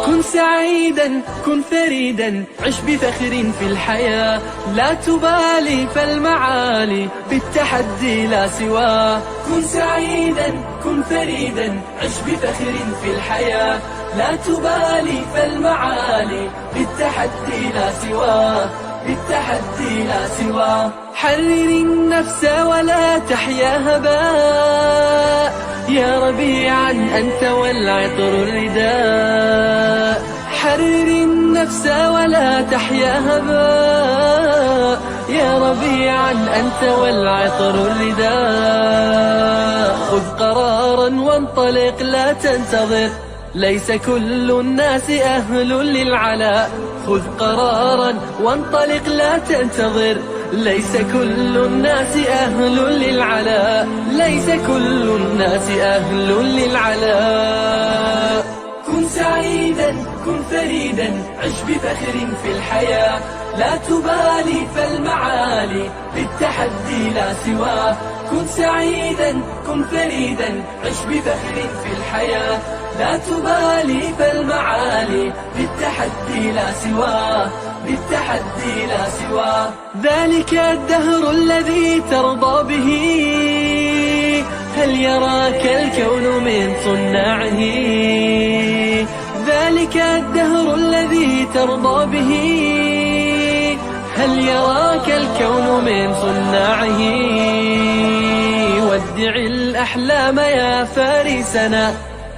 كن سعيدا كن فريدا عش بفخر في الحياة لا تبالي فالمعالي بالتحدي لا سواه كن سعيدا كن فريدا عش بفخر في الحياة لا تبالي فالمعالي بالتحدي لا سواه بالتحدي لا سواه حرر النفس ولا تحيا هباء يا ربيعا أنت والعطر الرداء حرر النفس ولا تحيا هباء يا ربيعا أنت والعطر الرداء خذ قرارا وانطلق لا تنتظر ليس كل الناس أهل للعلاء خذ قرارا وانطلق لا تنتظر ليس كل الناس أهل للعلاء ليس كل الناس أهل للعلاء كن سعيدا كن فريدا عش بفخر في الحياة لا تبالي فالمعالي بالتحدي لا سواه كن سعيدا كن فريدا عش بفخر في الحياة لا تبالي فالمعالي بالتحدي لا سواه بالتحدي لا سواه ذلك الدهر الذي ترضى به هل يراك الكون من صناعه ذلك الدهر الذي ترضى به هل يراك الكون من صناعه ودع الأحلام يا فارسنا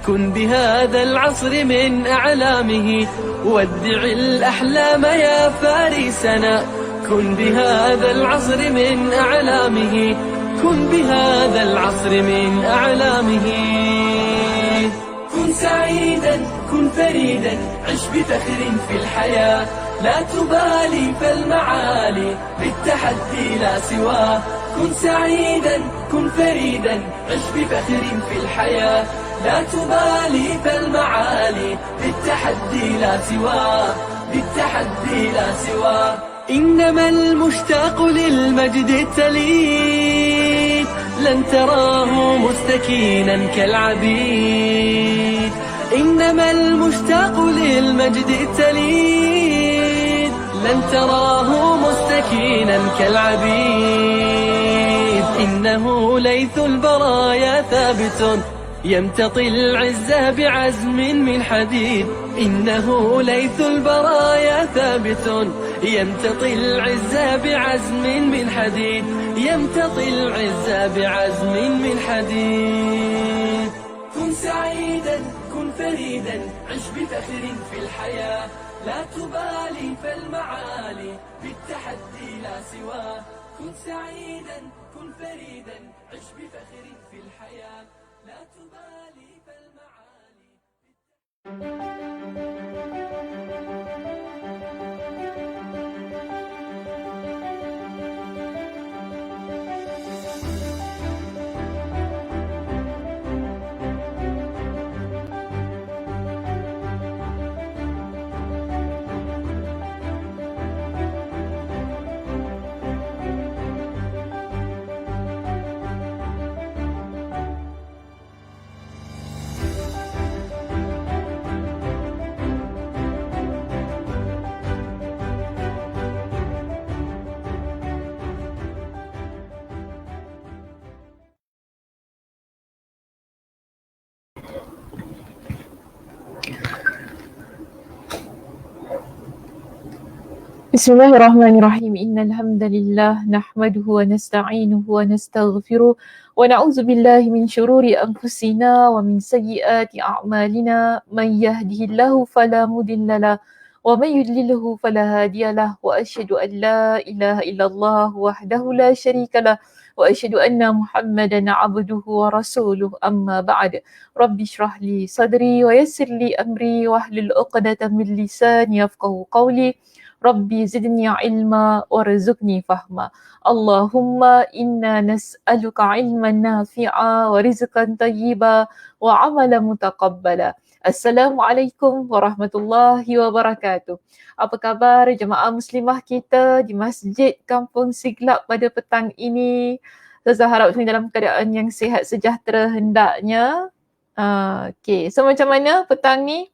كن بهذا العصر من أعلامه ودع الأحلام يا فارسنا كن بهذا العصر من أعلامه كن بهذا العصر من أعلامه كن سعيدا كن فريدا عش بفخر في الحياة لا تبالي فالمعالي بالتحدي لا سواه كن سعيدا كن فريدا عش بفخر في الحياة لا تبالي فالمعالي بالتحدي لا سواه بالتحدي لا سواه إنما المشتاق للمجد التليد لن تراه مستكينا كالعبيد إنما المشتاق للمجد التليد لن تراه مستكينا كالعبيد إنه ليث البرايا ثابت يمتطي العز بعزم من حديد إنه ليث البرايا ثابت يمتطي العز بعزم من حديد يمتطي العز بعزم من حديد كن سعيدا كن فريدا عش بفخر في الحياة لا تبالي فالمعالي بالتحدي لا سواه كن سعيدا كن فريدا عش بفخر في الحياة لا تبالي فالمعالي Bismillahirrahmanirrahim. Innalhamdalillah nahmaduhu wa nasta'inuhu wa nastaghfiruh wa na'udzu billahi min syururi anfusina wa min sayyiati a'malina man yahdihillahu fala mudhillalah wa man yudlilhu fala hadiyalah wa asyhadu an la ilaha illallah wahdahu la syarikalah wa asyhadu anna Muhammadan 'abduhu wa rasuluh amma ba'd. Rabbi shrah li sadri wa yassir li amri wahlul 'uqdatam min lisani yafqahu qawli. Rabbi zidni ilma warzuqni fahma. Allahumma inna nas'aluka ilman nafi'a wa rizqan tayyiba wa amalan mutaqabbala. Assalamualaikum warahmatullahi wabarakatuh. Apa khabar jemaah muslimah kita di Masjid Kampung Siglap pada petang ini? Saya harap semua dalam keadaan yang sihat sejahtera hendaknya. So macam mana petang ni?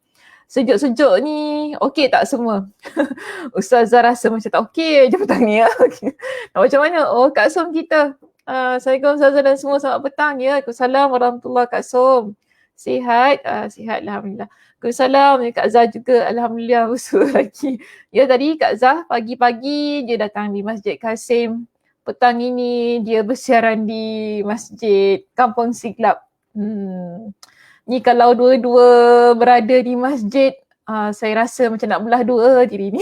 sejuk-sejuk ni okey tak semua? Ustazah rasa macam tak okey je petang ni ya. Okay. Macam mana? Oh Kak Som kita. Assalamualaikum Ustazah dan semua, selamat petang ya. Waalaikumsalam warahmatullahi Kak Som. Sihat? Sihat Alhamdulillah. Waalaikumsalam ya Kak Zah juga. Alhamdulillah usul lagi. Ya tadi Kak Zah pagi-pagi dia datang di Masjid Kasim. Petang ini dia bersiaran di Masjid Kampung Siglap. Ni kalau dua-dua berada di masjid, saya rasa macam nak belah dua diri ni.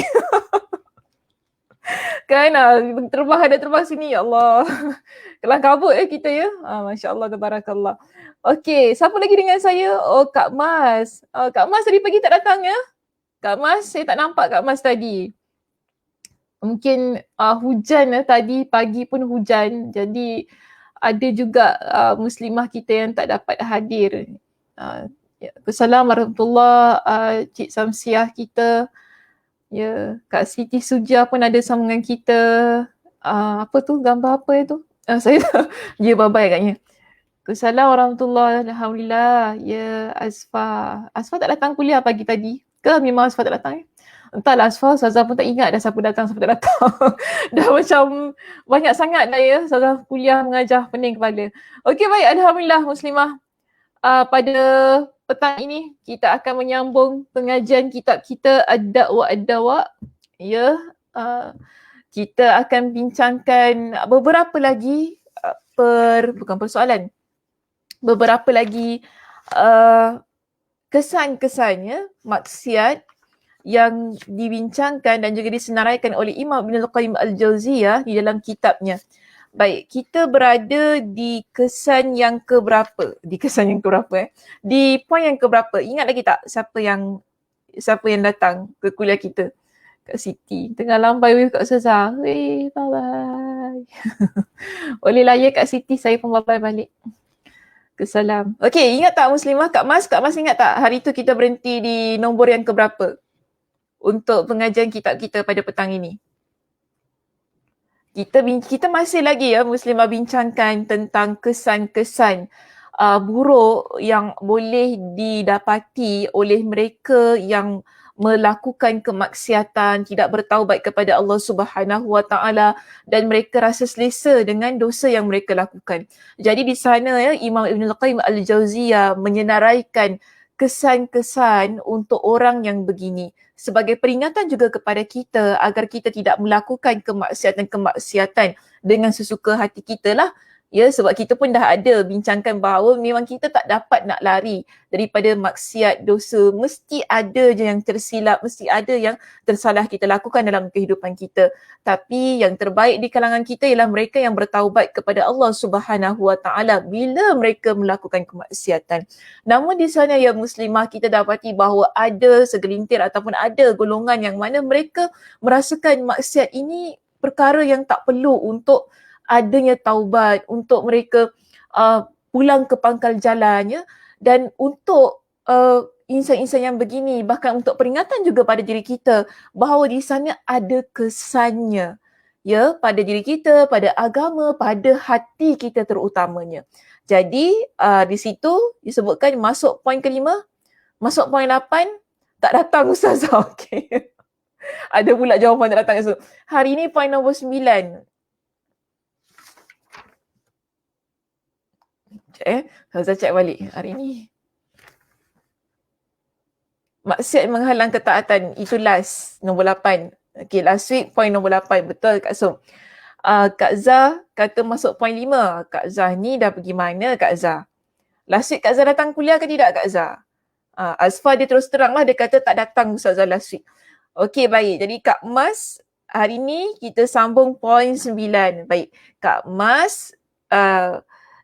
Kan terbang ada terbang sini, ya Allah. Kelang kabut kita ya. Masya Allah, tabarakallah. Okey, siapa lagi dengan saya? Oh Kak Mas. Kak Mas tadi pagi tak datang ya? Kak Mas, saya tak nampak Kak Mas tadi. Mungkin hujan tadi pagi pun hujan. Jadi ada juga muslimah kita yang tak dapat hadir. Assalamualaikum warahmatullahi Cik Samsiah kita. Ya, Kak Siti Suja pun ada sambungan kita. Apa tu? Gambar apa itu? Saya dia babai agaknya. Assalamualaikum warahmatullahi. Alhamdulillah. Ya, Asfa. Asfa tak datang kuliah pagi tadi. Ke memang Asfa tak datang? Entahlah Asfa, Ustazah pun tak ingat dah siapa datang, siapa tak datang. Dah macam banyak sangat dah ya Ustazah kuliah mengajar pening kepala. Okey baik, Alhamdulillah muslimah. Pada petang ini kita akan menyambung pengajian kitab kita Ad-Da'wa Ad-Dawa. Ya, kita akan bincangkan beberapa lagi bukan persoalan. Beberapa lagi kesan-kesannya maksiat yang dibincangkan dan juga disenaraikan oleh Imam Ibn Al-Qayyim Al-Jauziyah di dalam kitabnya. Baik, kita berada di kesan yang keberapa? Di kesan yang keberapa Di poin yang keberapa? Ingat lagi tak siapa yang datang ke kuliah kita? Kak Siti. Tengah lambai wave Kak Ustazah. Weh, bye-bye. Boleh lah ya Kak Siti, saya pun bye-bye balik. Kesalam. Okey, ingat tak muslimah? Kak Mas ingat tak hari tu kita berhenti di nombor yang keberapa? Untuk pengajian kitab kita pada petang ini. Kita masih lagi ya muslimah bincangkan tentang kesan-kesan buruk yang boleh didapati oleh mereka yang melakukan kemaksiatan, tidak bertaubat kepada Allah Subhanahu Wa Taala dan mereka rasa selesa dengan dosa yang mereka lakukan. Jadi di sana ya Imam Ibn Al-Qayyim Al-Jauziyah menyenaraikan kesan-kesan untuk orang yang begini sebagai peringatan juga kepada kita agar kita tidak melakukan kemaksiatan-kemaksiatan dengan sesuka hati kita lah. Ya, sebab kita pun dah ada bincangkan bahawa memang kita tak dapat nak lari daripada maksiat, dosa. Mesti ada je yang tersilap, mesti ada yang tersalah kita lakukan dalam kehidupan kita. Tapi yang terbaik di kalangan kita ialah mereka yang bertaubat kepada Allah Subhanahu Wa Taala bila mereka melakukan kemaksiatan. Namun di sana ya muslimah kita dapati bahawa ada segelintir ataupun ada golongan yang mana mereka merasakan maksiat ini perkara yang tak perlu untuk adanya taubat, untuk mereka pulang ke pangkal jalan ya, dan untuk insan-insan yang begini, bahkan untuk peringatan juga pada diri kita bahawa di sana ada kesannya ya pada diri kita, pada agama, pada hati kita terutamanya. Jadi di situ disebutkan masuk poin kelima, masuk poin 8, tak datang Ustazah. Okey. Ada pula jawapan tak datang. So, hari ini poin nombor 9. Ustazah cek balik hari ni. Maksiat menghalang ketaatan, itu last, nombor 8. Okay, last week point nombor 8, betul Kak Som. Kak Zah kata masuk point 5. Kak Zah ni dah pergi mana Kak Zah? Last week Kak Zah datang kuliah ke tidak Kak Zah? Asfa dia terus terang lah, dia kata tak datang Ustazah last week. Okay, baik. Jadi Kak Mas, hari ni kita sambung point 9. Baik, Kak Mas,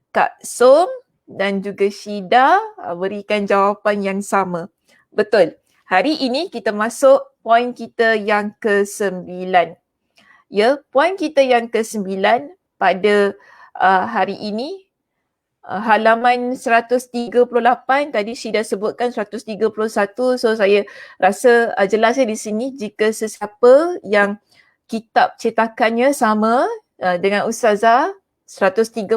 Kak Som dan juga Syida berikan jawapan yang sama. Betul. Hari ini kita masuk poin kita yang ke-9. Ya, poin kita yang ke-9 pada hari ini halaman 138, tadi Syida sebutkan 131, so saya rasa jelasnya di sini jika sesiapa yang kitab cetakannya sama dengan Ustazah 138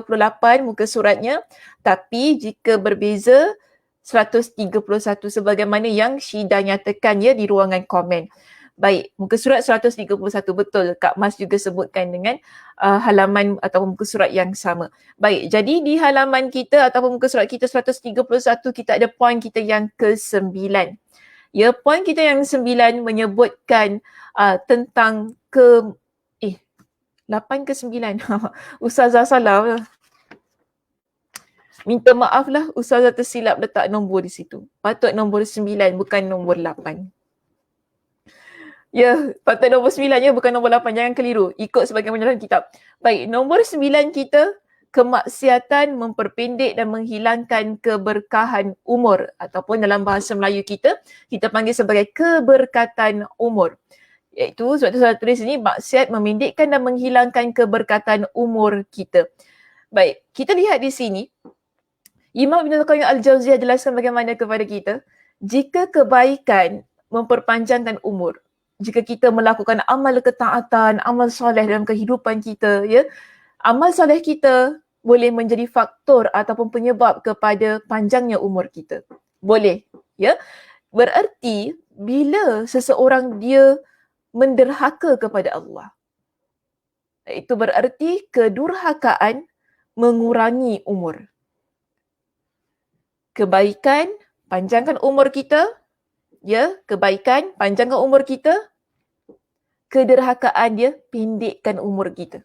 muka suratnya, tapi jika berbeza 131 sebagaimana yang Syida nyatakan ya di ruangan komen. Baik, muka surat 131 betul Kak Mas juga sebutkan dengan halaman atau muka surat yang sama. Baik, jadi di halaman kita ataupun muka surat kita 131 kita ada poin kita yang ke-9. Ya, poin kita yang 9 menyebutkan tentang 8 ke 9. Ustazah salah. Minta maaf lah, Ustazah tersilap letak nombor di situ. Patut nombor 9 bukan nombor 8. Ya, patut nombor 9 ya, bukan nombor 8. Jangan keliru. Ikut sebagaimana dalam kitab. Baik, nombor 9 kita, kemaksiatan memperpendek dan menghilangkan keberkahan umur. Ataupun dalam bahasa Melayu kita panggil sebagai keberkatan umur. Iaitu sebab tu saya tulis ni, maksiat memendekkan dan menghilangkan keberkatan umur kita. Baik, kita lihat di sini. Imam Ibn Al-Qayyim Al-Jauziyah jelaskan bagaimana kepada kita, jika kebaikan memperpanjangkan umur, jika kita melakukan amal ketaatan, amal soleh dalam kehidupan kita, ya, amal soleh kita boleh menjadi faktor ataupun penyebab kepada panjangnya umur kita. Boleh, ya. Bererti bila seseorang dia menderhaka kepada Allah, itu bererti kedurhakaan mengurangi umur. Kebaikan panjangkan umur kita, ya, kebaikan panjangkan umur kita, kederhakaan dia pendekkan umur kita.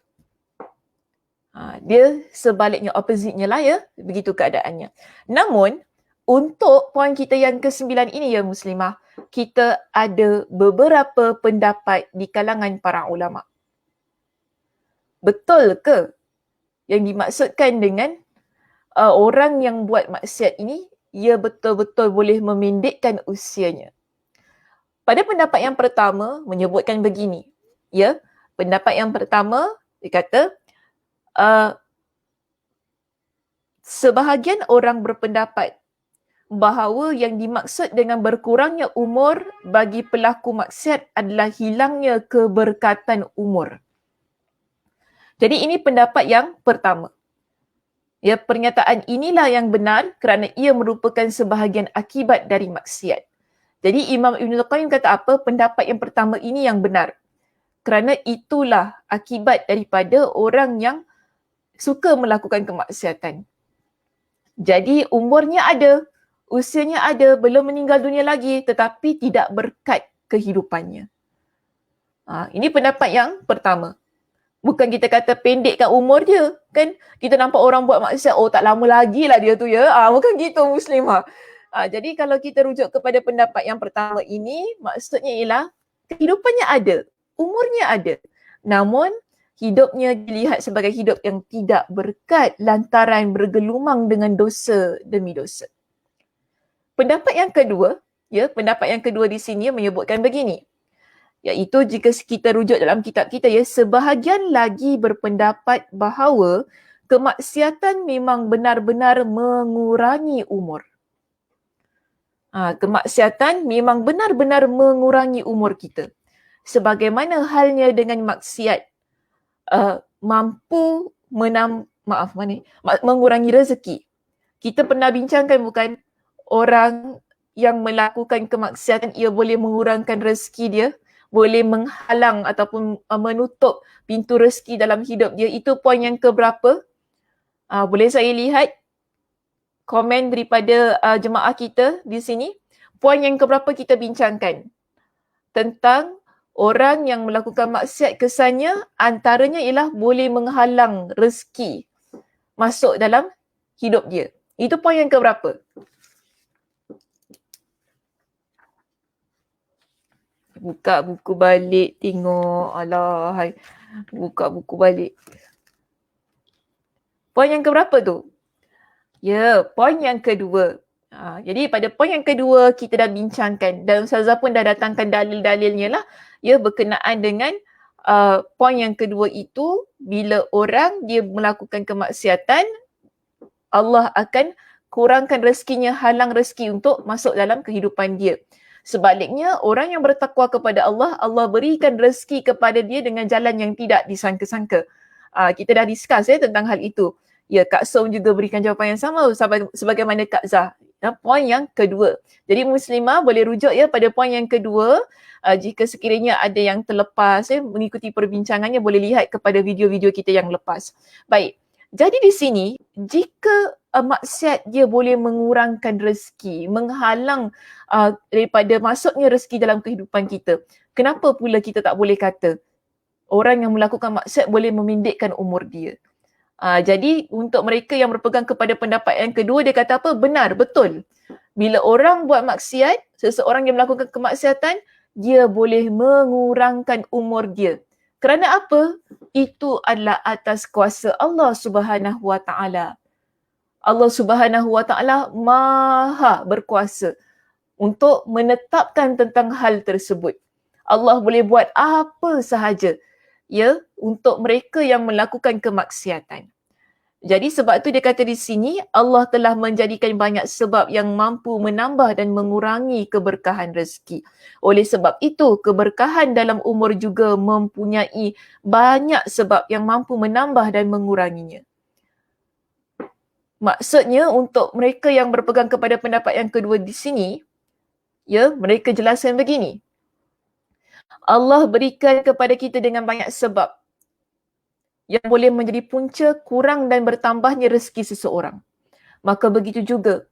Dia sebaliknya, opposite-nya lah ya, begitu keadaannya. Namun, untuk poin kita yang ke-9 ini ya muslimah, kita ada beberapa pendapat di kalangan para ulama. Betul ke yang dimaksudkan dengan orang yang buat maksiat ini, ia betul-betul boleh memendekkan usianya? Pada pendapat yang pertama menyebutkan begini, ya. Pendapat yang pertama dia kata sebahagian orang berpendapat bahawa yang dimaksud dengan berkurangnya umur bagi pelaku maksiat adalah hilangnya keberkatan umur. Jadi ini pendapat yang pertama. Ya, pernyataan inilah yang benar kerana ia merupakan sebahagian akibat dari maksiat. Jadi Imam Ibn Al-Qayyim kata apa? Pendapat yang pertama ini yang benar. Kerana itulah akibat daripada orang yang suka melakukan kemaksiatan. Jadi umurnya ada, usianya ada, belum meninggal dunia lagi tetapi tidak berkat kehidupannya. Ini pendapat yang pertama. Bukan kita kata pendekkan umur dia, kan? Kita nampak orang buat maksiat, oh tak lama lagi lah dia tu ya. Bukan gitu muslimah. Jadi kalau kita rujuk kepada pendapat yang pertama ini, maksudnya ialah kehidupannya ada, umurnya ada. Namun hidupnya dilihat sebagai hidup yang tidak berkat lantaran bergelumang dengan dosa demi dosa. Pendapat yang kedua, ya, pendapat yang kedua di sini menyebutkan begini. Iaitu jika kita rujuk dalam kitab kita, ya, sebahagian lagi berpendapat bahawa kemaksiatan memang benar-benar mengurangi umur. Kemaksiatan memang benar-benar mengurangi umur kita. Sebagaimana halnya dengan maksiat mampu mengurangi rezeki. Kita pernah bincangkan bukan, orang yang melakukan kemaksiatan ia boleh mengurangkan rezeki dia, boleh menghalang ataupun menutup pintu rezeki dalam hidup dia. Itu poin yang keberapa? Boleh saya lihat komen daripada jemaah kita di sini. Poin yang keberapa kita bincangkan tentang orang yang melakukan maksiat, kesannya antaranya ialah boleh menghalang rezeki masuk dalam hidup dia. Itu poin yang keberapa? Buka buku balik, tengok. Alah, buka buku balik. Poin yang keberapa tu? Ya, poin yang kedua. Jadi pada poin yang kedua kita dah bincangkan dan Ustazah pun dah datangkan dalil-dalilnya lah, ya, berkenaan dengan poin yang kedua itu, bila orang dia melakukan kemaksiatan, Allah akan kurangkan rezekinya, halang rezeki untuk masuk dalam kehidupan dia. Sebaliknya, orang yang bertakwa kepada Allah, Allah berikan rezeki kepada dia dengan jalan yang tidak disangka-sangka. Kita dah discuss ya tentang hal itu. Ya, Kak Som juga berikan jawapan yang sama sebagaimana Kak Zah. Poin yang kedua. Jadi muslimah boleh rujuk ya pada poin yang kedua. Jika sekiranya ada yang terlepas mengikuti perbincangannya, boleh lihat kepada video-video kita yang lepas. Baik. Jadi di sini jika maksiat dia boleh mengurangkan rezeki, menghalang daripada masuknya rezeki dalam kehidupan kita, kenapa pula kita tak boleh kata orang yang melakukan maksiat boleh memendekkan umur dia? Jadi untuk mereka yang berpegang kepada pendapat yang kedua, dia kata apa? Benar, betul. Bila orang buat maksiat, seseorang yang melakukan kemaksiatan, dia boleh mengurangkan umur dia. Kerana apa? Itu adalah atas kuasa Allah Subhanahu Wa Taala. Allah Subhanahu Wa Taala maha berkuasa untuk menetapkan tentang hal tersebut. Allah boleh buat apa sahaja ya untuk mereka yang melakukan kemaksiatan. Jadi sebab itu dia kata di sini Allah telah menjadikan banyak sebab yang mampu menambah dan mengurangi keberkahan rezeki. Oleh sebab itu keberkahan dalam umur juga mempunyai banyak sebab yang mampu menambah dan menguranginya. Maksudnya untuk mereka yang berpegang kepada pendapat yang kedua di sini, ya, mereka jelaskan begini. Allah berikan kepada kita dengan banyak sebab yang boleh menjadi punca kurang dan bertambahnya rezeki seseorang. Maka begitu juga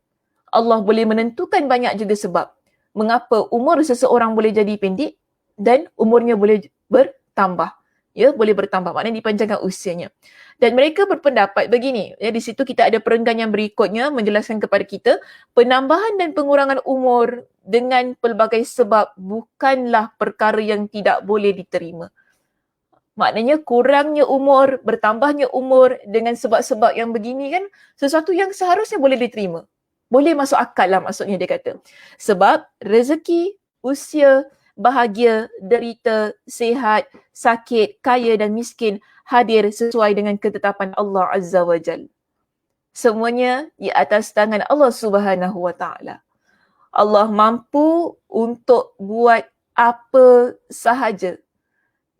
Allah boleh menentukan banyak juga sebab mengapa umur seseorang boleh jadi pendek dan umurnya boleh bertambah. Ya, boleh bertambah, maknanya dipanjangkan usianya. Dan mereka berpendapat begini, ya, di situ kita ada perenggan yang berikutnya menjelaskan kepada kita, penambahan dan pengurangan umur dengan pelbagai sebab bukanlah perkara yang tidak boleh diterima. Maknanya kurangnya umur, bertambahnya umur dengan sebab-sebab yang begini kan sesuatu yang seharusnya boleh diterima. Boleh masuk akal lah maksudnya dia kata. Sebab rezeki, usia, bahagia, derita, sihat, sakit, kaya dan miskin hadir sesuai dengan ketetapan Allah Azza wa Jal. Semuanya di atas tangan Allah Subhanahu wa Ta'ala. Allah mampu untuk buat apa sahaja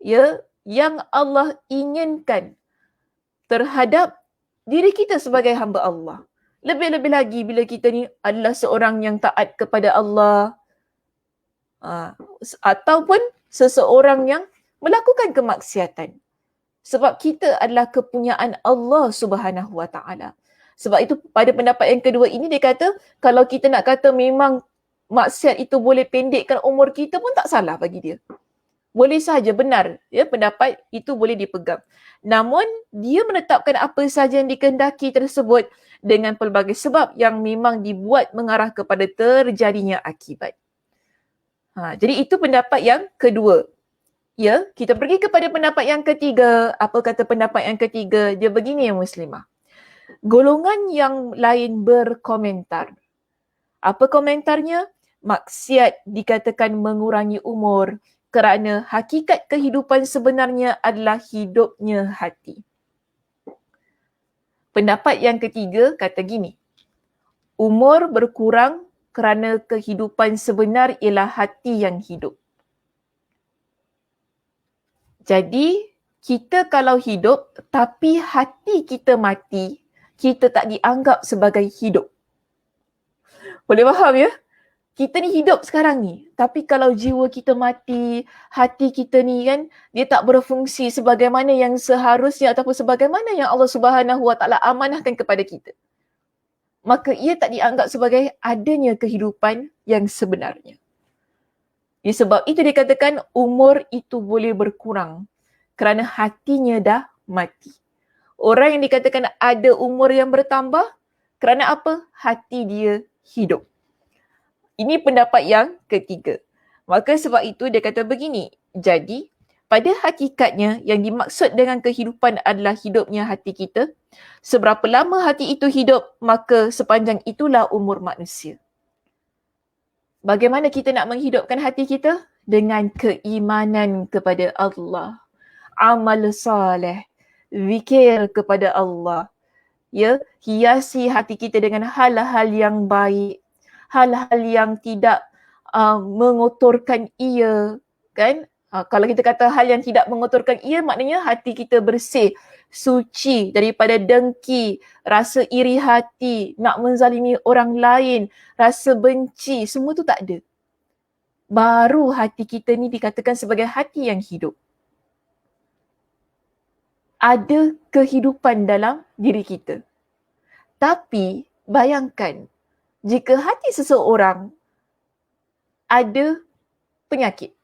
ya yang Allah inginkan terhadap diri kita sebagai hamba Allah. Lebih-lebih lagi bila kita ni adalah seorang yang taat kepada Allah ataupun seseorang yang melakukan kemaksiatan. Sebab kita adalah kepunyaan Allah Subhanahu Wa Taala. Sebab itu pada pendapat yang kedua ini dia kata kalau kita nak kata memang maksiat itu boleh pendekkan umur kita pun tak salah bagi dia. Boleh sahaja benar ya pendapat itu boleh dipegang. Namun dia menetapkan apa sahaja yang dikehendaki tersebut dengan pelbagai sebab yang memang dibuat mengarah kepada terjadinya akibat. Jadi itu pendapat yang kedua. Ya, kita pergi kepada pendapat yang ketiga. Apa kata pendapat yang ketiga? Dia begini ya muslimah. Golongan yang lain berkomentar. Apa komentarnya? Maksiat dikatakan mengurangi umur kerana hakikat kehidupan sebenarnya adalah hidupnya hati. Pendapat yang ketiga kata gini. Umur berkurang kerana kehidupan sebenar ialah hati yang hidup. Jadi, kita kalau hidup tapi hati kita mati, kita tak dianggap sebagai hidup. Boleh faham ya? Kita ni hidup sekarang ni. Tapi kalau jiwa kita mati, hati kita ni kan, dia tak berfungsi sebagaimana yang seharusnya ataupun sebagaimana yang Allah Subhanahu Wa Taala amanahkan kepada kita. Maka ia tak dianggap sebagai adanya kehidupan yang sebenarnya. Sebab itu dikatakan umur itu boleh berkurang kerana hatinya dah mati. Orang yang dikatakan ada umur yang bertambah kerana apa? Hati dia hidup. Ini pendapat yang ketiga. Maka sebab itu dia kata begini. Jadi, pada hakikatnya yang dimaksud dengan kehidupan adalah hidupnya hati kita. Seberapa lama hati itu hidup, maka sepanjang itulah umur manusia. Bagaimana kita nak menghidupkan hati kita? Dengan keimanan kepada Allah. Amal soleh. Zikir kepada Allah. Ya, hiasi hati kita dengan hal-hal yang baik. Hal-hal yang tidak mengotorkan ia, kan? Kalau kita kata hal yang tidak mengotorkan ia, maknanya hati kita bersih, suci daripada dengki, rasa iri hati, nak menzalimi orang lain, rasa benci, semua tu tak ada. Baru hati kita ni dikatakan sebagai hati yang hidup. Ada kehidupan dalam diri kita. Tapi bayangkan, jika hati seseorang ada penyakit.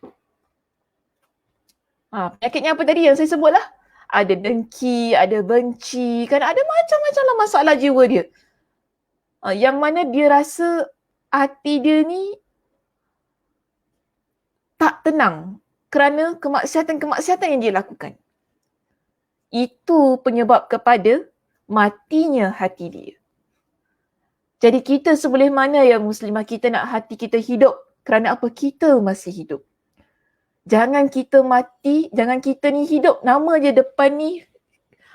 Penyakitnya apa tadi yang saya sebutlah? Ada dengki, ada benci, kan ada macam-macam lah masalah jiwa dia. Yang mana dia rasa hati dia ni tak tenang kerana kemaksiatan-kemaksiatan yang dia lakukan. Itu penyebab kepada matinya hati dia. Jadi kita seboleh mana yang muslimah kita nak hati kita hidup? Kerana apa? Kita masih hidup. Jangan kita mati, jangan kita ni hidup. Nama je depan ni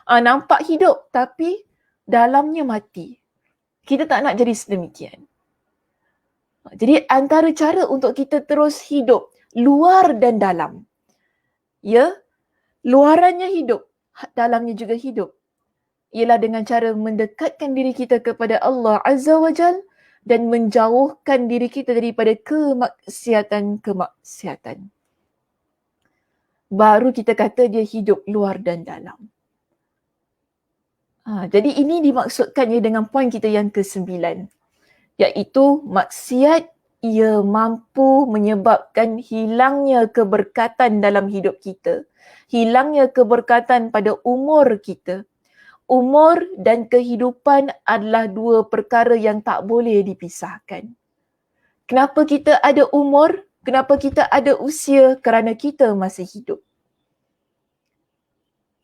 nampak hidup tapi dalamnya mati. Kita tak nak jadi sedemikian. Jadi antara cara untuk kita terus hidup, luar dan dalam. Ya, luarannya hidup, dalamnya juga hidup. Ialah dengan cara mendekatkan diri kita kepada Allah Azza wa Jal dan menjauhkan diri kita daripada kemaksiatan-kemaksiatan. Baru kita kata dia hidup luar dan dalam. Jadi ini dimaksudkannya dengan poin kita yang ke-9. Iaitu maksiat ia mampu menyebabkan hilangnya keberkatan dalam hidup kita. Hilangnya keberkatan pada umur kita. Umur dan kehidupan adalah dua perkara yang tak boleh dipisahkan. Kenapa kita ada umur? Kenapa kita ada usia? Kerana kita masih hidup.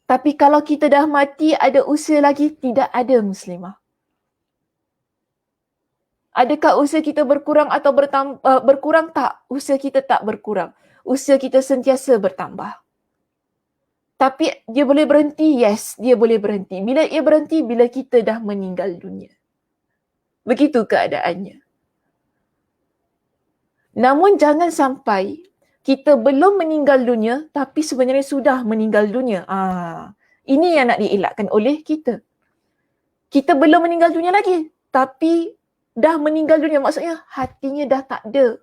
Tapi kalau kita dah mati, ada usia lagi? Tidak ada muslimah. Adakah usia kita berkurang atau berkurang? Tak. Usia kita tak berkurang. Usia kita sentiasa bertambah. Tapi dia boleh berhenti? Yes, dia boleh berhenti. Bila ia berhenti? Bila kita dah meninggal dunia. Begitu keadaannya. Namun jangan sampai kita belum meninggal dunia tapi sebenarnya sudah meninggal dunia. Ini yang nak dielakkan oleh kita. Kita belum meninggal dunia lagi tapi dah meninggal dunia. Maksudnya hatinya dah tak ada.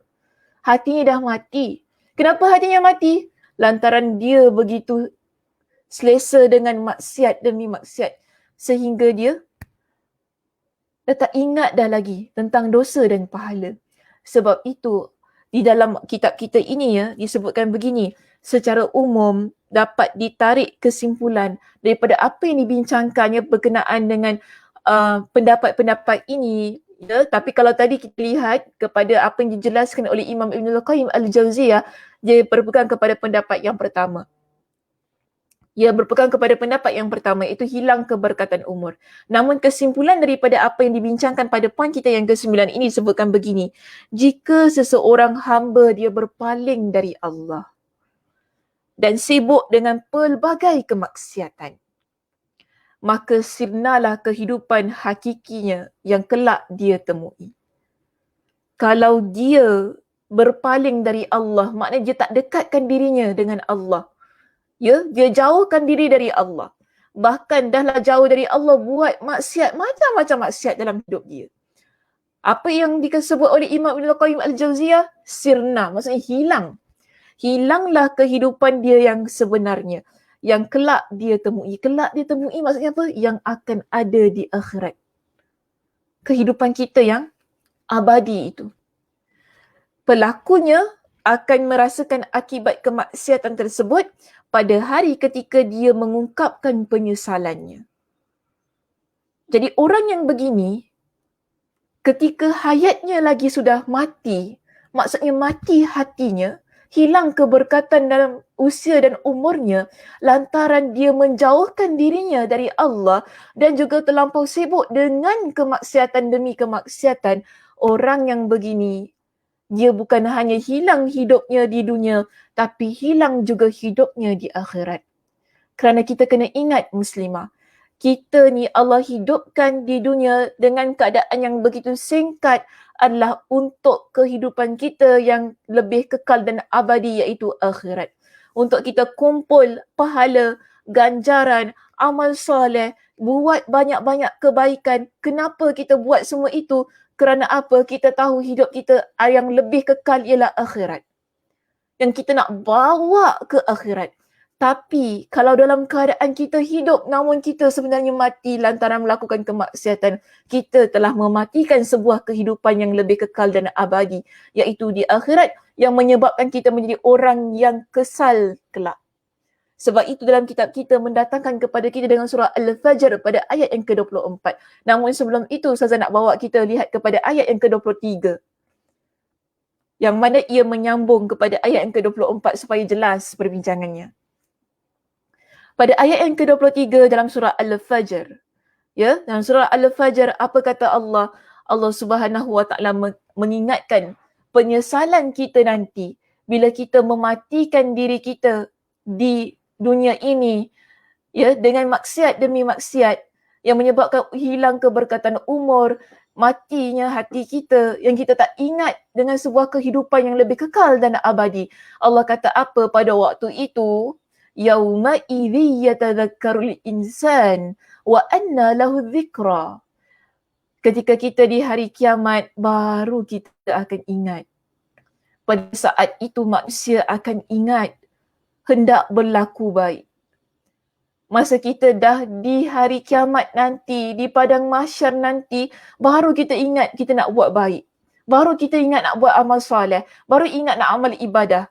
Hatinya dah mati. Kenapa hatinya mati? Lantaran dia begitu selesa dengan maksiat demi maksiat sehingga dia dah tak ingat dah lagi tentang dosa dan pahala. Sebab itu di dalam kitab kita ini disebutkan begini, secara umum dapat ditarik kesimpulan daripada apa yang dibincangkannya berkenaan dengan pendapat-pendapat ini. Tapi kalau tadi kita lihat kepada apa yang dijelaskan oleh Imam Ibn Al-Qayyim Al-Jawziyah, dia berpegang kepada pendapat yang pertama. Ia berpegang kepada pendapat yang pertama, iaitu hilang keberkatan umur. Namun kesimpulan daripada apa yang dibincangkan pada poin kita yang ke-9 ini disebutkan begini. Jika seseorang hamba dia berpaling dari Allah dan sibuk dengan pelbagai kemaksiatan, maka sirnalah kehidupan hakikinya yang kelak dia temui. Kalau dia berpaling dari Allah, maknanya dia tak dekatkan dirinya dengan Allah. Dia jauhkan diri dari Allah. Bahkan dahlah jauh dari Allah, buat maksiat, macam-macam maksiat dalam hidup dia. Apa yang disebut oleh Imam Ibn Al-Qayyim Al-Jawziyah? Sirna, maksudnya hilang. Hilanglah kehidupan dia yang sebenarnya. Yang kelak dia temui. Kelak dia temui maksudnya apa? Yang akan ada di akhirat. Kehidupan kita yang abadi itu. Pelakunya akan merasakan akibat kemaksiatan tersebut pada hari ketika dia mengungkapkan penyesalannya. Jadi orang yang begini, ketika hayatnya lagi sudah mati, maksudnya mati hatinya, hilang keberkatan dalam usia dan umurnya lantaran dia menjauhkan dirinya dari Allah dan juga terlampau sibuk dengan kemaksiatan demi kemaksiatan, orang yang begini, dia bukan hanya hilang hidupnya di dunia, tapi hilang juga hidupnya di akhirat. Kerana kita kena ingat muslimah, kita ni Allah hidupkan di dunia dengan keadaan yang begitu singkat adalah untuk kehidupan kita yang lebih kekal dan abadi, iaitu akhirat. untuk kita kumpul pahala, ganjaran, amal soleh, buat banyak-banyak kebaikan. Kenapa kita buat semua itu? Kerana apa? Kita tahu hidup kita yang lebih kekal ialah akhirat. Yang kita nak bawa ke akhirat. Tapi kalau dalam keadaan kita hidup namun kita sebenarnya mati lantaran melakukan kemaksiatan, kita telah mematikan sebuah kehidupan yang lebih kekal dan abadi, iaitu di akhirat, yang menyebabkan kita menjadi orang yang kesal kelak. Sebab itu dalam kitab kita mendatangkan kepada kita dengan surah Al-Fajr pada ayat yang ke-24. Namun sebelum itu Ustazah nak bawa kita lihat kepada ayat yang ke-23. Yang mana ia menyambung kepada ayat yang ke-24 supaya jelas perbincangannya. Pada ayat yang ke-23 dalam surah Al-Fajr. Ya, dalam surah Al-Fajr apa kata Allah? Allah Subhanahu Wa Taala mengingatkan penyesalan kita nanti bila kita mematikan diri kita di dunia ini, ya, dengan maksiat demi maksiat yang menyebabkan hilang keberkatan umur, matinya hati kita yang kita tak ingat dengan sebuah kehidupan yang lebih kekal dan abadi. Allah kata apa pada waktu itu? Yauma idzi yatadhakkarul insan wa anna lahu dzikra. Ketika kita di hari kiamat baru kita akan ingat. Pada saat itu manusia akan ingat hendak berlaku baik. Masa kita dah di hari kiamat nanti, di padang mahsyar nanti, baru kita ingat kita nak buat baik. Baru kita ingat nak buat amal soleh. Baru ingat nak amal ibadah.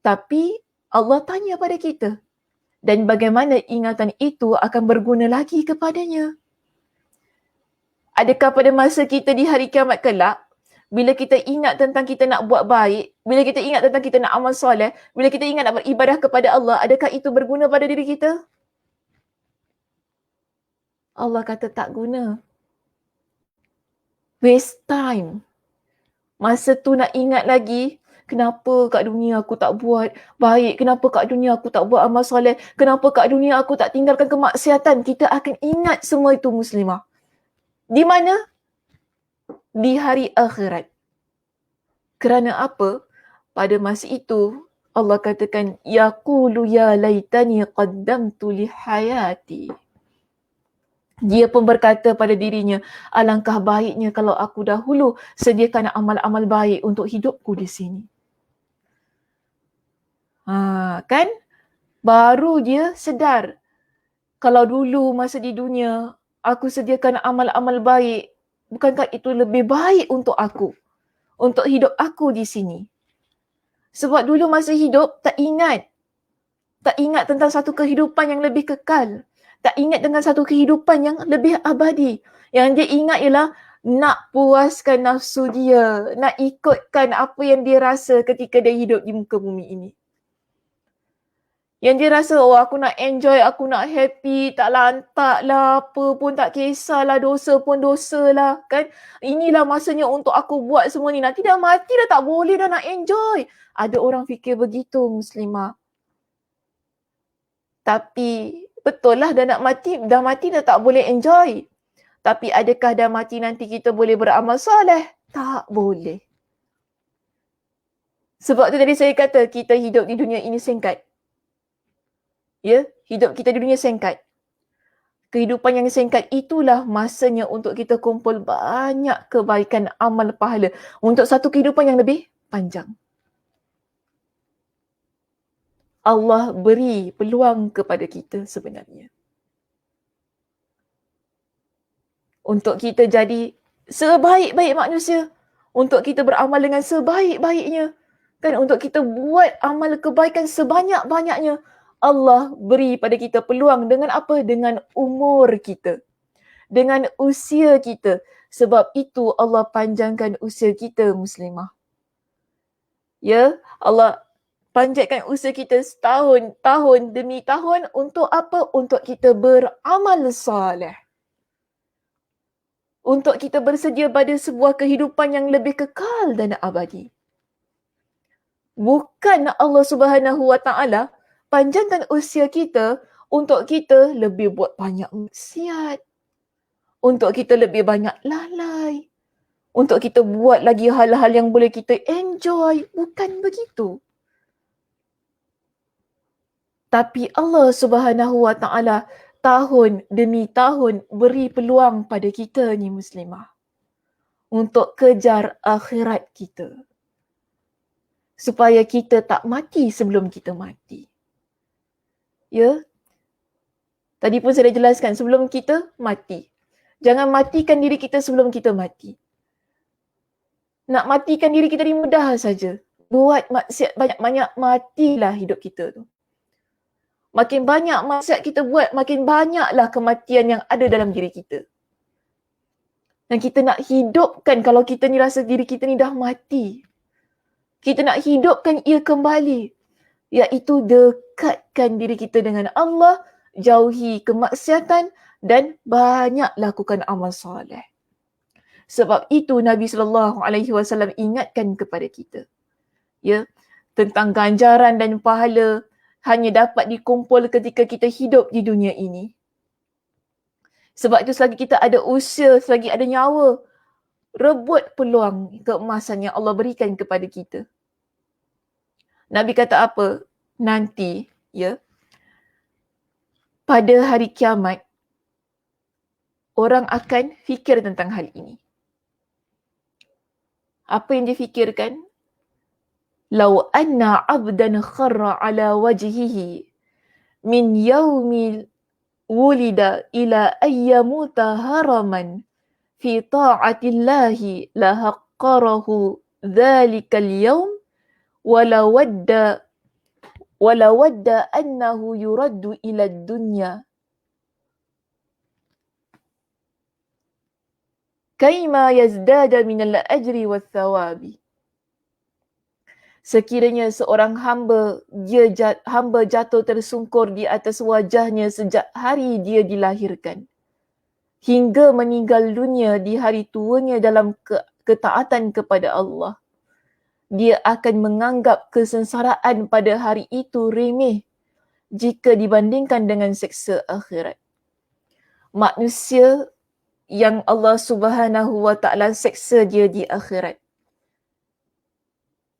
Tapi Allah tanya pada kita. Dan bagaimana ingatan itu akan berguna lagi kepadanya? Adakah pada masa kita di hari kiamat kelak, bila kita ingat tentang kita nak buat baik, bila kita ingat tentang kita nak amal soleh, bila kita ingat nak beribadah kepada Allah, adakah itu berguna pada diri kita? Allah kata tak guna. Waste time. Masa tu nak ingat lagi, kenapa kat dunia aku tak buat baik? Kenapa kat dunia aku tak buat amal soleh? Kenapa kat dunia aku tak tinggalkan kemaksiatan? Kita akan ingat semua itu muslimah. Di mana? Di hari akhirat. Kerana apa? Pada masa itu, Allah katakan, yaqulu ya laitani qaddamtu li hayati. Dia pun berkata pada dirinya, alangkah baiknya kalau aku dahulu sediakan amal-amal baik untuk hidupku di sini. Kan? Baru dia sedar. Kalau dulu masa di dunia, aku sediakan amal-amal baik, bukankah itu lebih baik untuk aku? Untuk hidup aku di sini. Sebab dulu masa hidup, tak ingat. Tak ingat tentang satu kehidupan yang lebih kekal. Tak ingat dengan satu kehidupan yang lebih abadi. Yang dia ingat ialah nak puaskan nafsu dia, nak ikutkan apa yang dia rasa ketika dia hidup di muka bumi ini. Yang dia rasa, oh aku nak enjoy, aku nak happy, tak lantak lah, apa pun tak kisahlah, dosa pun dosa lah, kan. Inilah masanya untuk aku buat semua ni. Nanti dah mati dah tak boleh dah nak enjoy. Ada orang fikir begitu muslimah. Tapi betul lah dah mati dah tak boleh enjoy. Tapi adakah dah mati nanti kita boleh beramal soleh? Tak boleh. Sebab tu tadi saya kata kita hidup di dunia ini singkat. Ya, hidup kita di dunia singkat. Kehidupan yang singkat itulah masanya untuk kita kumpul banyak kebaikan amal pahala untuk satu kehidupan yang lebih panjang. Allah beri peluang kepada kita sebenarnya. Untuk kita jadi sebaik-baik manusia. Untuk kita beramal dengan sebaik-baiknya. Kan, untuk kita buat amal kebaikan sebanyak-banyaknya. Allah beri pada kita peluang dengan apa? Dengan umur kita. Dengan usia kita. Sebab itu Allah panjangkan usia kita muslimah. Ya, Allah panjatkan usia kita tahun demi tahun untuk apa? Untuk kita beramal soleh. Untuk kita bersedia pada sebuah kehidupan yang lebih kekal dan abadi. Bukan Allah Subhanahu Wa Taala panjangkan usia kita untuk kita lebih buat banyak maksiat. Untuk kita lebih banyak lalai. Untuk kita buat lagi hal-hal yang boleh kita enjoy. Bukan begitu. Tapi Allah Subhanahu Wa Taala tahun demi tahun beri peluang pada kita ni muslimah untuk kejar akhirat kita. Supaya kita tak mati sebelum kita mati. Ya. Tadi pun saya dah jelaskan, sebelum kita mati. Jangan matikan diri kita sebelum kita mati. Nak matikan diri kita ni mudah saja. Buat maksiat banyak-banyak, matilah hidup kita tu. Makin banyak maksiat kita buat, makin banyaklah kematian yang ada dalam diri kita. Dan kita nak hidupkan, kalau kita ni rasa diri kita ni dah mati, kita nak hidupkan ia kembali. Iaitu dekatkan diri kita dengan Allah, jauhi kemaksiatan dan banyak lakukan amal soleh. Sebab itu Nabi SAW ingatkan kepada kita, ya, tentang ganjaran dan pahala hanya dapat dikumpul ketika kita hidup di dunia ini. Sebab itu selagi kita ada usia, selagi ada nyawa, rebut peluang keemasan yang Allah berikan kepada kita. Nabi kata apa? Nanti, ya, pada hari kiamat, orang akan fikir tentang hal ini. Apa yang difikirkan? Lau anna abdan kharra ala wajhihi min yaumil wulida ila ayyamuta haraman fi ta'atillahi lahaqqarahu dhalikal yawm wala wadda annahu yuraddu ila dunya kaima yazdada minal ajri wath thawabi. Sekiranya seorang hamba jatuh tersungkur di atas wajahnya sejak hari dia dilahirkan hingga meninggal dunia di hari tuanya dalam ketaatan kepada Allah, dia akan menganggap kesengsaraan pada hari itu remeh jika dibandingkan dengan seksa akhirat. Manusia yang Allah Subhanahu Wa Taala seksa dia di akhirat,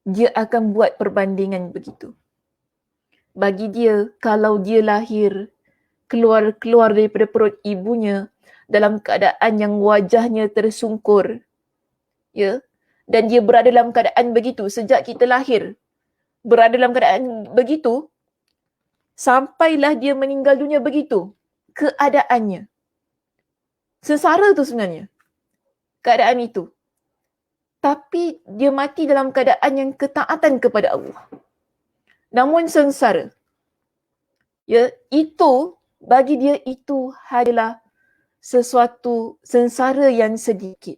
dia akan buat perbandingan begitu. Bagi dia, kalau dia lahir, keluar daripada perut ibunya dalam keadaan yang wajahnya tersungkur, ya, dan dia berada dalam keadaan begitu sejak kita lahir, berada dalam keadaan begitu, sampailah dia meninggal dunia begitu, keadaannya. Sengsara tu sebenarnya, keadaan itu. Tapi dia mati dalam keadaan yang ketaatan kepada Allah. Namun sengsara. Ya, itu, bagi dia itu adalah sesuatu sengsara yang sedikit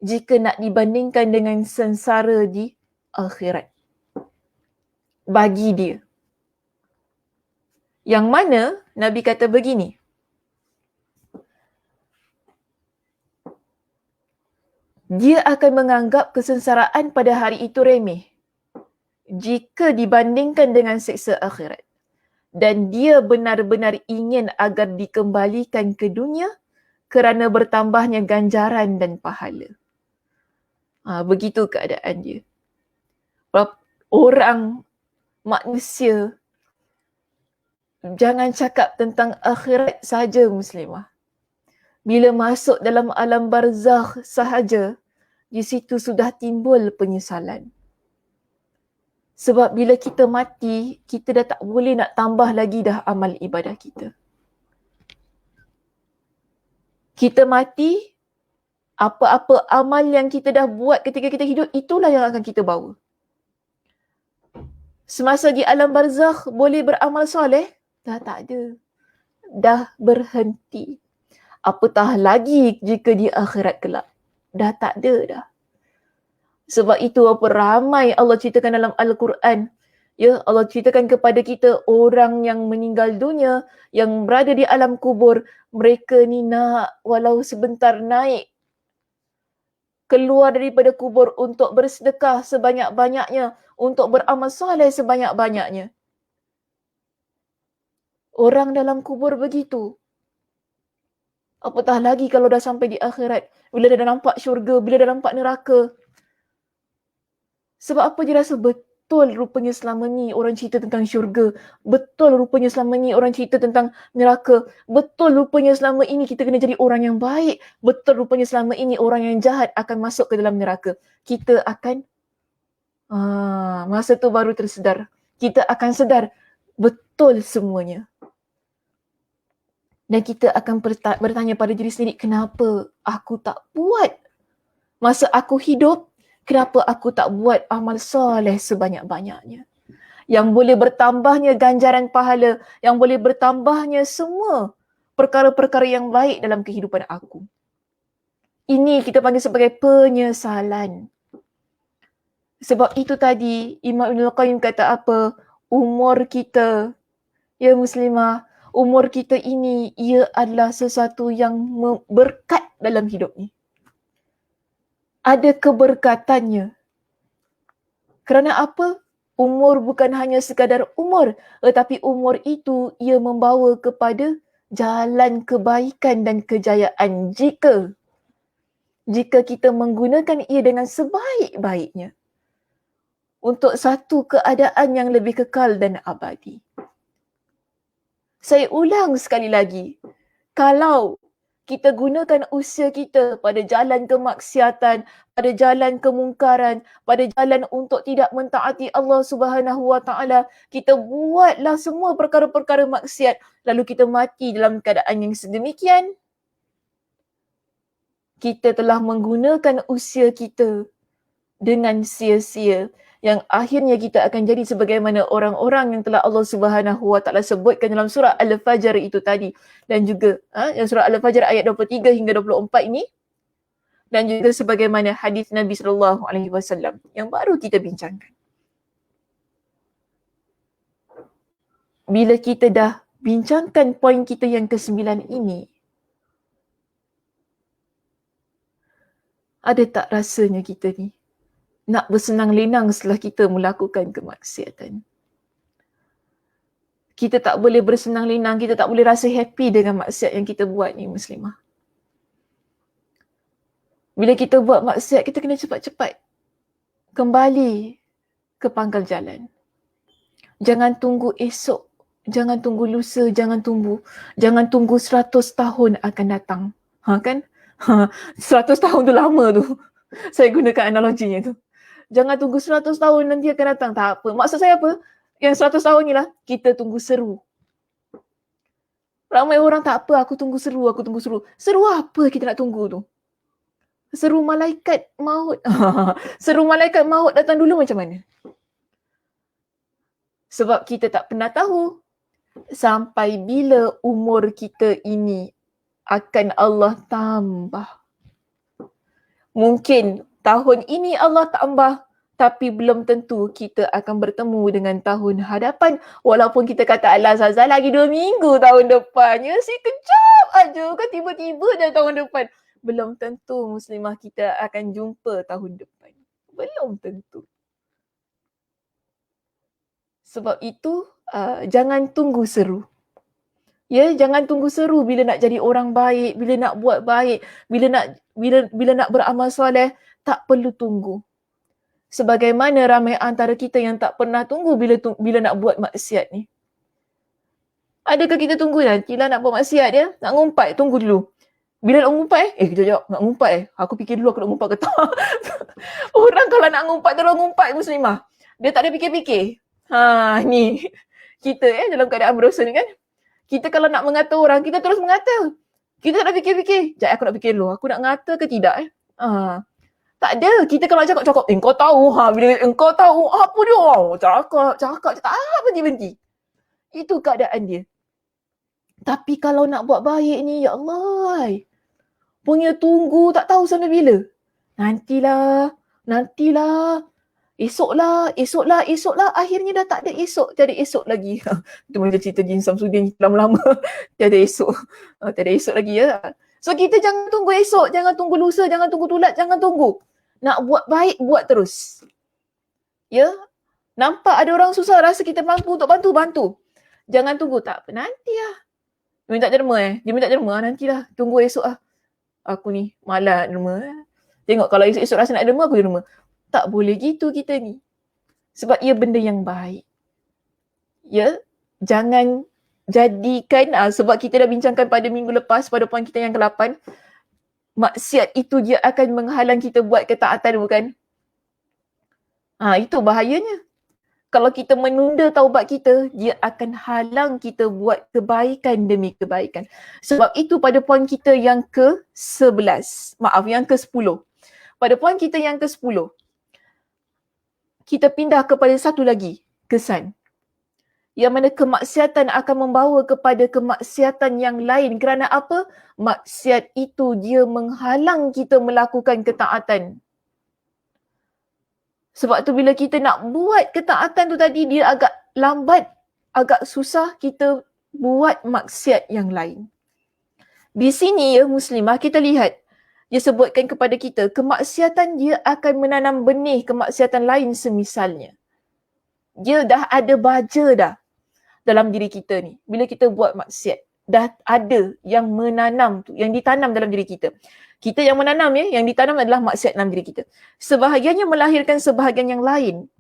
jika nak dibandingkan dengan sengsara di akhirat. Bagi dia. Yang mana Nabi kata begini, dia akan menganggap kesengsaraan pada hari itu remeh jika dibandingkan dengan seksa akhirat. Dan dia benar-benar ingin agar dikembalikan ke dunia kerana bertambahnya ganjaran dan pahala. Begitu keadaan dia. Orang, manusia, jangan cakap tentang akhirat sahaja muslimah. Bila masuk dalam alam barzakh sahaja, di situ sudah timbul penyesalan. Sebab bila kita mati, kita dah tak boleh nak tambah lagi dah amal ibadah kita. Kita mati, apa-apa amal yang kita dah buat ketika kita hidup, itulah yang akan kita bawa. Semasa di alam barzakh boleh beramal soleh, dah tak ada. Dah berhenti. Apatah lagi jika di akhirat kelak. Dah tak ada dah. Sebab itu apa ramai Allah ceritakan dalam Al-Quran. Ya, Allah ceritakan kepada kita orang yang meninggal dunia, yang berada di alam kubur, mereka ni nak walau sebentar naik keluar daripada kubur untuk bersedekah sebanyak-banyaknya, untuk beramal soleh sebanyak-banyaknya. Orang dalam kubur begitu. Apatah lagi kalau dah sampai di akhirat. Bila dah nampak syurga, bila dah nampak neraka. Sebab apa dia rasa betul rupanya selama ni orang cerita tentang syurga. Betul rupanya selama ni orang cerita tentang neraka. Betul rupanya selama ini kita kena jadi orang yang baik. Betul rupanya selama ini orang yang jahat akan masuk ke dalam neraka. Kita akan, masa tu baru tersedar. Kita akan sedar betul semuanya. Dan kita akan bertanya pada diri sendiri, kenapa aku tak buat? Masa aku hidup, kenapa aku tak buat amal soleh sebanyak-banyaknya? Yang boleh bertambahnya ganjaran pahala, yang boleh bertambahnya semua perkara-perkara yang baik dalam kehidupan aku. Ini kita panggil sebagai penyesalan. Sebab itu tadi Imam Ibn Qayyim kata apa? Umur kita, ya muslimah, umur kita ini ia adalah sesuatu yang berkat dalam hidup ni. Ada keberkatannya. Kerana apa? Umur bukan hanya sekadar umur, tetapi umur itu ia membawa kepada jalan kebaikan dan kejayaan jika kita menggunakan ia dengan sebaik-baiknya untuk satu keadaan yang lebih kekal dan abadi. Saya ulang sekali lagi, kalau kita gunakan usia kita pada jalan kemaksiatan, pada jalan kemungkaran, pada jalan untuk tidak mentaati Allah Subhanahu Wa Taala, kita buatlah semua perkara-perkara maksiat, lalu kita mati dalam keadaan yang sedemikian, kita telah menggunakan usia kita dengan sia-sia, yang akhirnya kita akan jadi sebagaimana orang-orang yang telah Allah Subhanahu Wa Taala sebutkan dalam surah Al-Fajr itu tadi, dan juga yang surah Al-Fajr ayat 23 hingga 24 ini, dan juga sebagaimana hadis Nabi sallallahu alaihi wasallam yang baru kita bincangkan. Bila kita dah bincangkan poin kita yang ke-9 ini, ada tak rasanya kita ni nak bersenang lenang setelah kita melakukan kemaksiatan? Kita tak boleh bersenang lenang, kita tak boleh rasa happy dengan maksiat yang kita buat ni, muslimah. Bila kita buat maksiat, kita kena cepat-cepat kembali ke pangkal jalan. Jangan tunggu esok, jangan tunggu lusa, jangan tunggu 100 tahun akan datang. Kan? 100 tahun tu lama tu. Saya gunakan analoginya tu. Jangan tunggu 100 tahun nanti akan datang. Tak apa. Maksud saya apa? Yang 100 tahun ni lah, kita tunggu seru. Ramai orang tak apa, aku tunggu seru. Seru apa kita nak tunggu tu? Seru malaikat maut. Seru malaikat maut datang dulu macam mana? Sebab kita tak pernah tahu sampai bila umur kita ini akan Allah tambah. Mungkin tahun ini Allah tambah, tapi belum tentu kita akan bertemu dengan tahun hadapan. Walaupun kita kata alah Zazal lagi 2 minggu tahun depannya, sekejap aja kan tiba-tiba dah tahun depan. Belum tentu muslimah kita akan jumpa tahun depan. Belum tentu. Sebab itu jangan tunggu seru. Ya, jangan tunggu seru bila nak jadi orang baik, bila nak buat baik, bila nak beramal soleh, tak perlu tunggu. Sebagaimana ramai antara kita yang tak pernah tunggu bila nak buat maksiat ni. Adakah kita tunggu nantilah nak buat maksiat dia? Nak ngumpat, tunggu dulu. Bila nak ngumpat kejap, nak ngumpat aku fikir dulu aku nak ngumpat ke tak. Orang kalau nak ngumpat, terus ngumpat muslimah. Dia tak ada fikir-fikir. Ni kita dalam keadaan berdosa ni kan. Kita kalau nak mengata orang, kita terus mengata. Kita tak nak fikir-fikir. Sekejap aku nak fikir dulu, aku nak ngata ke tidak Tak ada. Kita kalau cakap, kau tahu bila engkau tahu apa dia. Cakap tak berhenti-berhenti. Itu keadaan dia. Tapi kalau nak buat baik ni, ya Allah, punya tunggu tak tahu sampai bila. Nantilah. Esoklah. Akhirnya dah tak ada esok. Tiada esok lagi. Itu macam cerita Jin Samsudin lama-lama. Tiada esok. Tiada esok lagi ya. So kita jangan tunggu esok. Jangan tunggu lusa. Jangan tunggu tulat. Jangan tunggu. Nak buat baik, buat terus. Ya. Nampak ada orang susah, rasa kita mampu untuk bantu. Jangan tunggu. Tak apa. Nantilah. Dia minta derma Dia minta derma. Nantilah. Tunggu esok Aku ni malas derma Tengok kalau esok rasa nak derma, aku derma. Tak boleh gitu kita ni. Sebab ia benda yang baik. Ya, jangan jadikan, sebab kita dah bincangkan pada minggu lepas, pada poin kita yang ke-8, maksiat itu dia akan menghalang kita buat ketaatan, bukan? Itu bahayanya. Kalau kita menunda taubat kita, dia akan halang kita buat kebaikan demi kebaikan. Sebab itu pada poin kita yang ke-11, yang ke-10. Pada poin kita yang ke-10, kita pindah kepada satu lagi kesan. Yang mana kemaksiatan akan membawa kepada kemaksiatan yang lain. Kerana apa? Maksiat itu dia menghalang kita melakukan ketaatan. Sebab tu bila kita nak buat ketaatan tu tadi, dia agak lambat, agak susah kita buat maksiat yang lain. Di sini ya muslimah, kita lihat, dia sebutkan kepada kita, kemaksiatan dia akan menanam benih kemaksiatan lain semisalnya. Dia dah ada baja dah dalam diri kita ni. Bila kita buat maksiat, dah ada yang menanam tu, yang ditanam dalam diri kita. Kita yang menanam ya, yang ditanam adalah maksiat dalam diri kita. Sebahagiannya melahirkan sebahagian yang lain.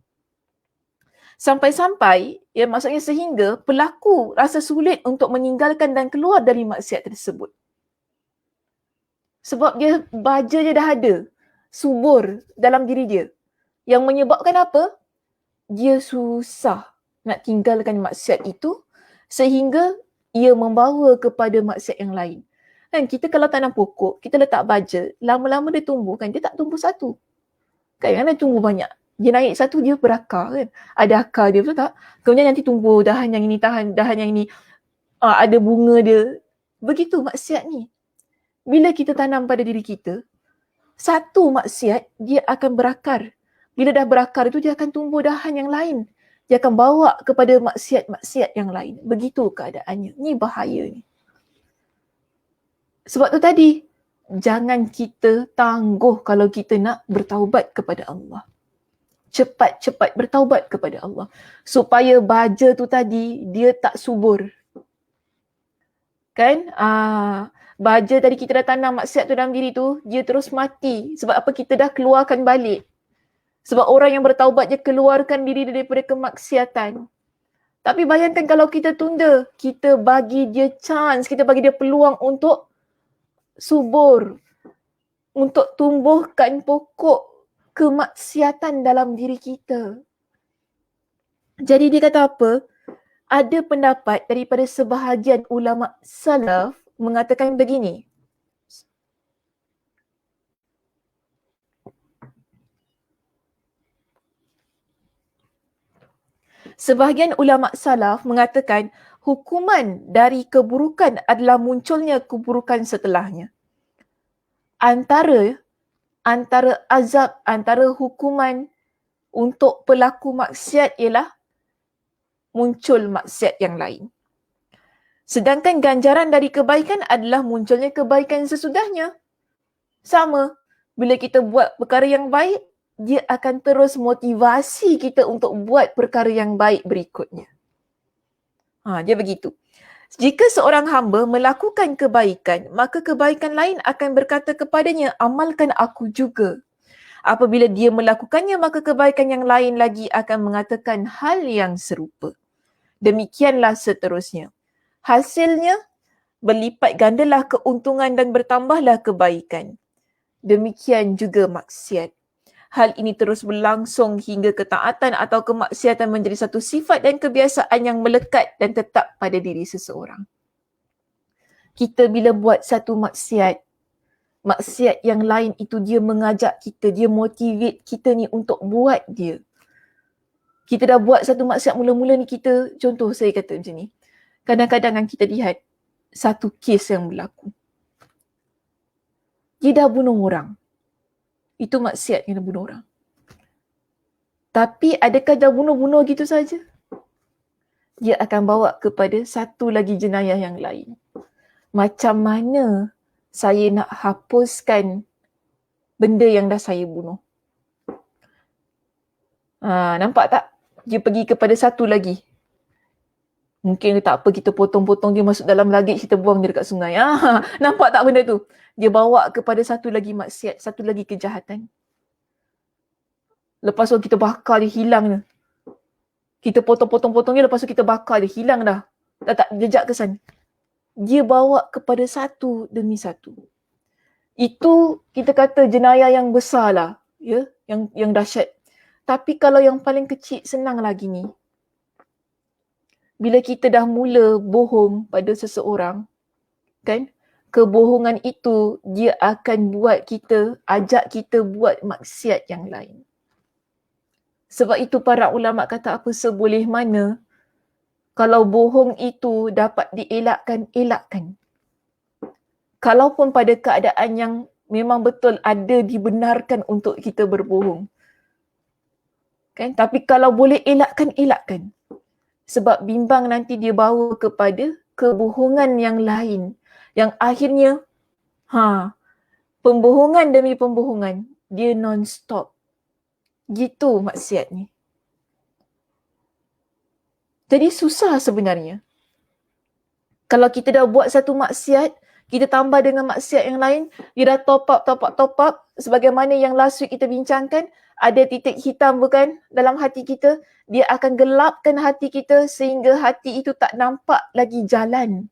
Sampai-sampai, ya maksudnya sehingga pelaku rasa sulit untuk meninggalkan dan keluar dari maksiat tersebut. Sebab dia, baja dia dah ada, subur dalam diri dia. Yang menyebabkan apa? Dia susah nak tinggalkan maksiat itu sehingga ia membawa kepada maksiat yang lain. Kan kita kalau tanam pokok, kita letak baja, lama-lama dia tumbuh kan, dia tak tumbuh satu. Kan dia tumbuh banyak. Dia naik satu, dia berakar kan. Ada akar dia, betul tak? Kemudian nanti tumbuh dahan yang ini, dahan yang ini, ada bunga dia. Begitu maksiat ni. Bila kita tanam pada diri kita, satu maksiat, dia akan berakar. Bila dah berakar itu, dia akan tumbuh dahan yang lain. Dia akan bawa kepada maksiat-maksiat yang lain. Begitu keadaannya. Ni bahaya ni. Sebab tu tadi, jangan kita tangguh kalau kita nak bertaubat kepada Allah. Cepat-cepat bertaubat kepada Allah. Supaya baja tu tadi, dia tak subur. Kan? Baja tadi kita dah tanam maksiat tu dalam diri tu, dia terus mati. Sebab apa? Kita dah keluarkan balik. Sebab orang yang bertaubat dia keluarkan diri daripada kemaksiatan. Tapi bayangkan kalau kita tunda, kita bagi dia chance, kita bagi dia peluang untuk subur, untuk tumbuhkan pokok kemaksiatan dalam diri kita. Jadi dia kata apa? Ada pendapat daripada sebahagian ulama salaf mengatakan begini. Sebahagian ulama salaf mengatakan hukuman dari keburukan adalah munculnya keburukan setelahnya. Antara azab, antara hukuman untuk pelaku maksiat ialah muncul maksiat yang lain. Sedangkan ganjaran dari kebaikan adalah munculnya kebaikan sesudahnya. Sama, bila kita buat perkara yang baik, dia akan terus motivasi kita untuk buat perkara yang baik berikutnya. Dia begitu. Jika seorang hamba melakukan kebaikan, maka kebaikan lain akan berkata kepadanya, amalkan aku juga. Apabila dia melakukannya, maka kebaikan yang lain lagi akan mengatakan hal yang serupa. Demikianlah seterusnya. Hasilnya, berlipat gandalah keuntungan dan bertambahlah kebaikan. Demikian juga maksiat. Hal ini terus berlangsung hingga ketaatan atau kemaksiatan menjadi satu sifat dan kebiasaan yang melekat dan tetap pada diri seseorang. Kita bila buat satu maksiat yang lain itu dia mengajak kita, dia motivate kita ni untuk buat dia. Kita dah buat satu maksiat mula-mula ni kita, contoh saya kata macam ni. Kadang-kadang kan kita lihat satu kes yang berlaku. Dia dah bunuh orang. Itu maksiat kena bunuh orang. Tapi adakah dah bunuh-bunuh gitu saja? Dia akan bawa kepada satu lagi jenayah yang lain. Macam mana saya nak hapuskan benda yang dah saya bunuh? Nampak tak? Dia pergi kepada satu lagi. Mungkin tak apa, kita potong-potong dia masuk dalam luggage, kita buang dia dekat sungai. Nampak tak benda tu? Dia bawa kepada satu lagi maksiat, satu lagi kejahatan. Lepas tu kita bakar dia, hilang dia. Kita potong-potong-potong je, lepas tu kita bakar dia, hilang dah. Dah tak jejak kesan. Dia bawa kepada satu demi satu. Itu kita kata jenayah yang besar lah, ya, yang dahsyat. Tapi kalau yang paling kecil senang lagi ni. Bila kita dah mula bohong pada seseorang, kan? Kebohongan itu dia akan buat kita, ajak kita buat maksiat yang lain. Sebab itu para ulama kata apa, seboleh mana kalau bohong itu dapat dielakkan, elakkan. Kalaupun pada keadaan yang memang betul ada dibenarkan untuk kita berbohong. Kan? Tapi kalau boleh elakkan, elakkan. Sebab bimbang nanti dia bawa kepada kebohongan yang lain. Yang akhirnya, pembohongan demi pembohongan, dia non-stop. Gitu maksiat ni. Jadi susah sebenarnya. Kalau kita dah buat satu maksiat, kita tambah dengan maksiat yang lain, dia dah top up. Sebagaimana yang last week kita bincangkan, ada titik hitam bukan dalam hati kita, dia akan gelapkan hati kita sehingga hati itu tak nampak lagi jalan.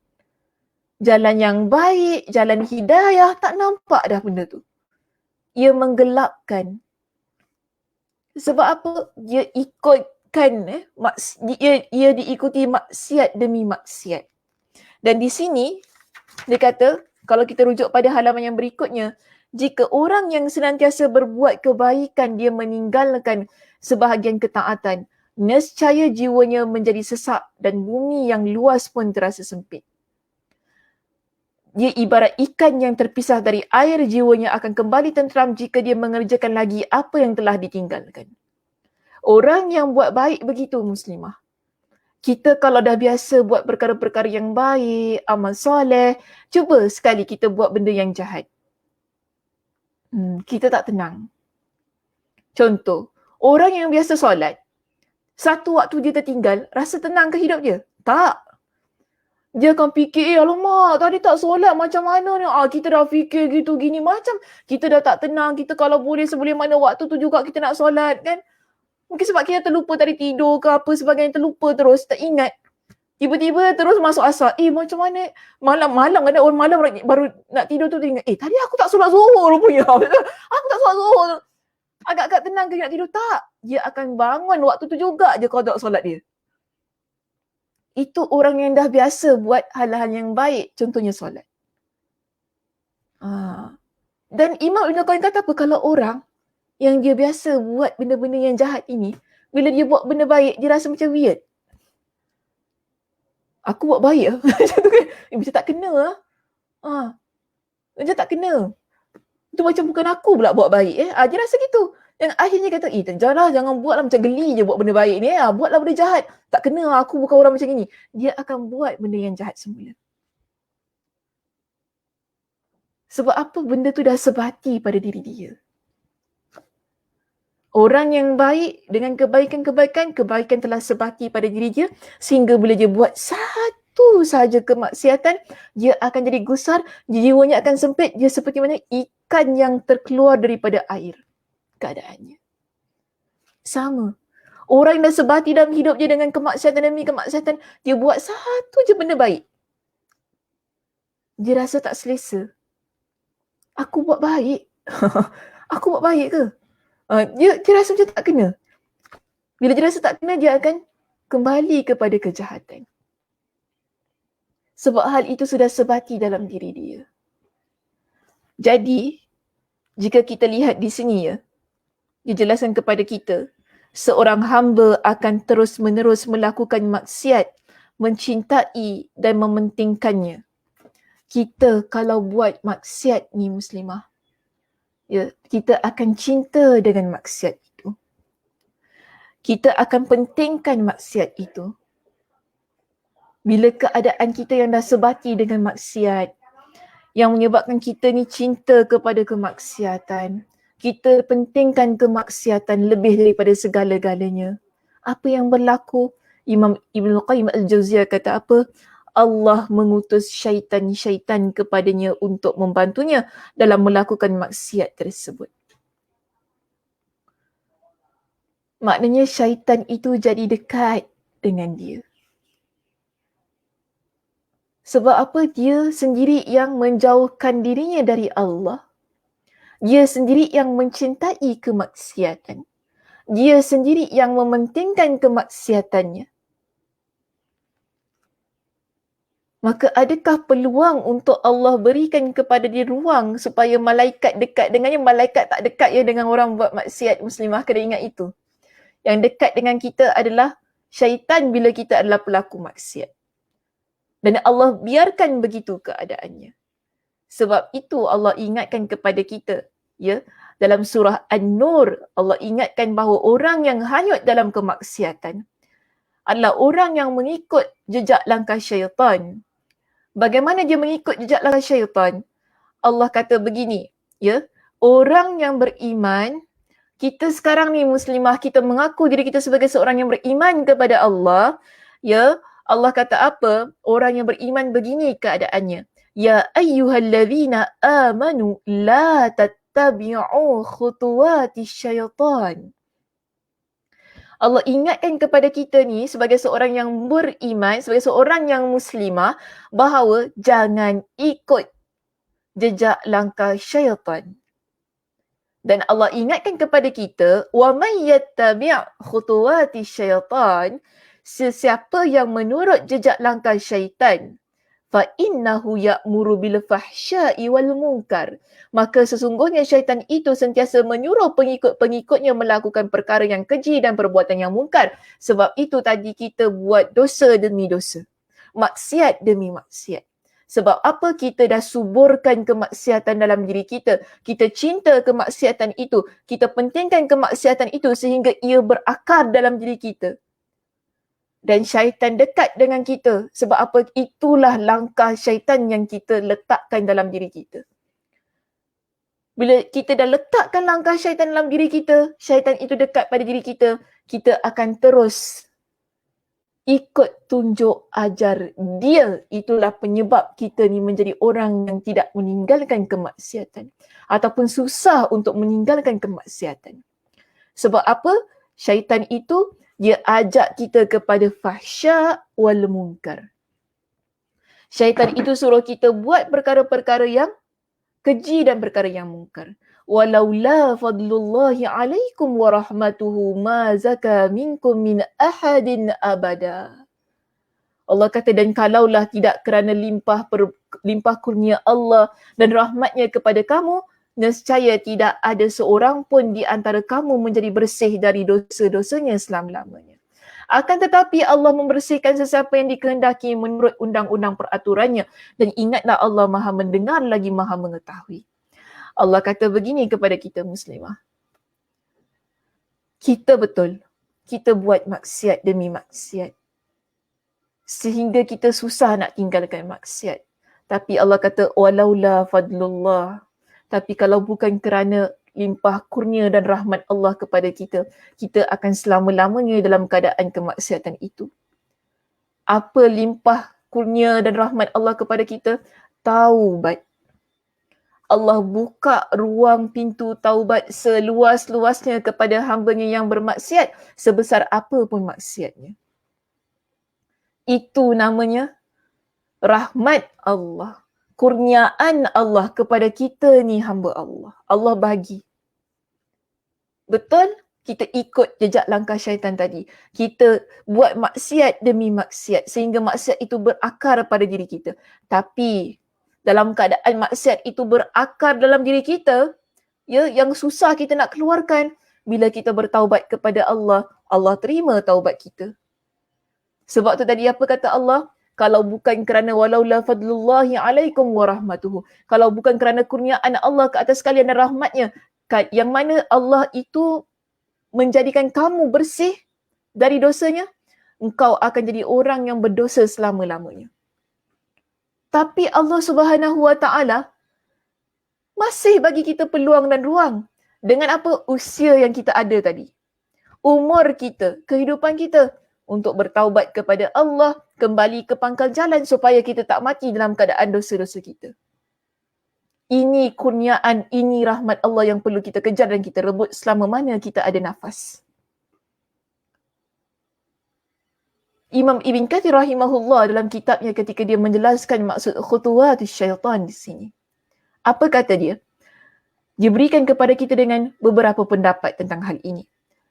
Jalan yang baik, jalan hidayah, tak nampak dah benda tu. Ia menggelapkan. Sebab apa? Dia ikutkan, dia diikuti maksiat demi maksiat. Dan di sini, dia kata, kalau kita rujuk pada halaman yang berikutnya, jika orang yang senantiasa berbuat kebaikan, dia meninggalkan sebahagian ketaatan, nescaya jiwanya menjadi sesak dan bumi yang luas pun terasa sempit. Dia ibarat ikan yang terpisah dari air, jiwanya akan kembali tenteram jika dia mengerjakan lagi apa yang telah ditinggalkan. Orang yang buat baik begitu muslimah. Kita kalau dah biasa buat perkara-perkara yang baik, amal soleh, cuba sekali kita buat benda yang jahat. Kita tak tenang. Contoh, orang yang biasa solat, satu waktu dia tertinggal, rasa tenang ke hidup dia? Tak. Dia akan fikir, alamak, tadi tak solat macam mana ni? Kita dah fikir gitu gini, macam kita dah tak tenang. Kita kalau boleh seboleh mana waktu tu juga kita nak solat kan? Mungkin sebab kita terlupa tadi tidur ke apa sebagainya, terlupa terus, tak ingat. Tiba-tiba terus masuk asar. Macam mana? Malam ada orang malam baru nak tidur tu ingat. Tadi aku tak solat zuhur rupanya. Aku tak solat zuhur. Agak-agak tenang ke nak tidur? Tak. Dia akan bangun waktu tu juga je qada solat dia. Itu orang yang dah biasa buat hal-hal yang baik. Contohnya solat. Dan Imam Ibn Qayyim kata apa? Kalau orang yang dia biasa buat benda-benda yang jahat ini, bila dia buat benda baik, dia rasa macam weird. Aku buat baik lah. Macam tu kan. Macam tak kena lah. Macam tak kena. Itu macam bukan aku pula buat baik. Dia rasa gitu. Yang akhirnya kata, jangan buat lah, macam geli je buat benda baik ni. Buatlah benda jahat. Tak kena, aku bukan orang macam ni. Dia akan buat benda yang jahat semula. Sebab apa? Benda tu dah sebati pada diri dia. Orang yang baik dengan kebaikan telah sebati pada diri dia sehingga bila dia buat satu sahaja kemaksiatan, dia akan jadi gusar, jiwanya akan sempit, dia seperti mana ikan yang terkeluar daripada air. Keadaannya sama. Orang yang dah sebati dalam hidup dia dengan kemaksiatan demi kemaksiatan, dia buat satu je benda baik. Dia rasa tak selesa. Aku buat baik. Aku buat baik ke? Dia rasa macam tak kena. Bila dia rasa tak kena, dia akan kembali kepada kejahatan. Sebab hal itu sudah sebati dalam diri dia. Jadi, jika kita lihat di sini dijelaskan kepada kita, seorang hamba akan terus-menerus melakukan maksiat, mencintai dan mementingkannya. Kita kalau buat maksiat ni muslimah, kita akan cinta dengan maksiat itu. Kita akan pentingkan maksiat itu. Bila keadaan kita yang dah sebati dengan maksiat, yang menyebabkan kita ni cinta kepada kemaksiatan, kita pentingkan kemaksiatan lebih daripada segala-galanya. Apa yang berlaku? Imam Ibn Qayyim Al-Jauziyah kata apa? Allah mengutus syaitan-syaitan kepadanya untuk membantunya dalam melakukan maksiat tersebut. maknanya syaitan itu jadi dekat dengan dia. Sebab apa? Dia sendiri yang menjauhkan dirinya dari Allah. Dia sendiri yang mencintai kemaksiatan. Dia sendiri yang mementingkan kemaksiatannya. Maka adakah peluang untuk Allah berikan kepada dia ruang supaya malaikat dekat dengannya? Malaikat tak dekat ya dengan orang buat maksiat. Muslimah kena ingat itu. Yang dekat dengan kita adalah syaitan bila kita adalah pelaku maksiat. Dan Allah biarkan begitu keadaannya. Sebab itu Allah ingatkan kepada kita, ya, dalam surah An-Nur, Allah ingatkan bahawa orang yang hanyut dalam kemaksiatan adalah orang yang mengikut jejak langkah syaitan. Bagaimana dia mengikut jejak langkah syaitan? Allah kata begini, ya, orang yang beriman, kita sekarang ni muslimah, kita mengaku diri kita sebagai seorang yang beriman kepada Allah, ya, Allah kata apa? Orang yang beriman begini keadaannya. Ya ayyuhallazina amanu la tattabi'u khutuwati syaitan. Allah ingatkan kepada kita ni sebagai seorang yang beriman, sebagai seorang yang muslimah, bahawa jangan ikut jejak langkah syaitan. Dan Allah ingatkan kepada kita, wa may yattabi' khutuwati syaitan, sesiapa yang menurut jejak langkah syaitan, fa innahu ya'muru bil fahsya'i wal munkar, maka sesungguhnya syaitan itu sentiasa menyuruh pengikut-pengikutnya melakukan perkara yang keji dan perbuatan yang mungkar. Sebab itu tadi kita buat dosa demi dosa, maksiat demi maksiat. Sebab apa? Kita dah suburkan kemaksiatan dalam diri kita. Kita cinta kemaksiatan itu. Kita pentingkan kemaksiatan itu sehingga ia berakar dalam diri kita. Dan syaitan dekat dengan kita. Sebab apa? Itulah langkah syaitan yang kita letakkan dalam diri kita. Bila kita dah letakkan langkah syaitan dalam diri kita, syaitan itu dekat pada diri kita, kita akan terus ikut tunjuk ajar dia. Itulah penyebab kita ni menjadi orang yang tidak meninggalkan kemaksiatan. Ataupun susah untuk meninggalkan kemaksiatan. Sebab apa? Syaitan itu dia ajak kita kepada fahsya wal munkar. Syaitan itu suruh kita buat perkara-perkara yang keji dan perkara yang mungkar. Walaula fadlullahi alaikum wa rahmatuhu ma zaka minkum min ahadin abada. Allah kata, dan kalaulah tidak kerana limpah kurnia Allah dan rahmatnya kepada kamu, nescaya tidak ada seorang pun di antara kamu menjadi bersih dari dosa-dosanya selama-lamanya. Akan tetapi Allah membersihkan sesiapa yang dikehendaki menurut undang-undang peraturannya. Dan ingatlah Allah Maha mendengar lagi Maha mengetahui. Allah kata begini kepada kita muslimah. Kita betul, kita buat maksiat demi maksiat. Sehingga kita susah nak tinggalkan maksiat. Tapi Allah kata, walaula fadlullah. Tapi kalau bukan kerana limpah kurnia dan rahmat Allah kepada kita, kita akan selama-lamanya dalam keadaan kemaksiatan itu. Apa limpah kurnia dan rahmat Allah kepada kita? Taubat. Allah buka ruang pintu taubat seluas-luasnya kepada hamba-Nya yang bermaksiat, sebesar apa pun maksiatnya. Itu namanya rahmat Allah. Kurniaan Allah kepada kita ni hamba Allah. Allah bagi. Betul? Kita ikut jejak langkah syaitan tadi. Kita buat maksiat demi maksiat sehingga maksiat itu berakar pada diri kita. Tapi dalam keadaan maksiat itu berakar dalam diri kita, ya, yang susah kita nak keluarkan, bila kita bertaubat kepada Allah, Allah terima taubat kita. Sebab tu tadi apa kata Allah? Kalau bukan kerana walaula fadlullahi alaikum wa rahmatuhu. Kalau bukan kerana kurniaan Allah ke atas kalian dan rahmatnya, yang mana Allah itu menjadikan kamu bersih dari dosanya, engkau akan jadi orang yang berdosa selama-lamanya. Tapi Allah Subhanahu Wa Ta'ala masih bagi kita peluang dan ruang. Dengan apa? Usia yang kita ada tadi. Umur kita, kehidupan kita. Untuk bertaubat kepada Allah, kembali ke pangkal jalan supaya kita tak mati dalam keadaan dosa-dosa kita. Ini kurniaan, ini rahmat Allah yang perlu kita kejar dan kita rebut selama mana kita ada nafas. Imam Ibn Kathir rahimahullah dalam kitabnya ketika dia menjelaskan maksud khutuwat syaitan di sini. Apa kata dia? Dia berikan kepada kita dengan beberapa pendapat tentang hal ini.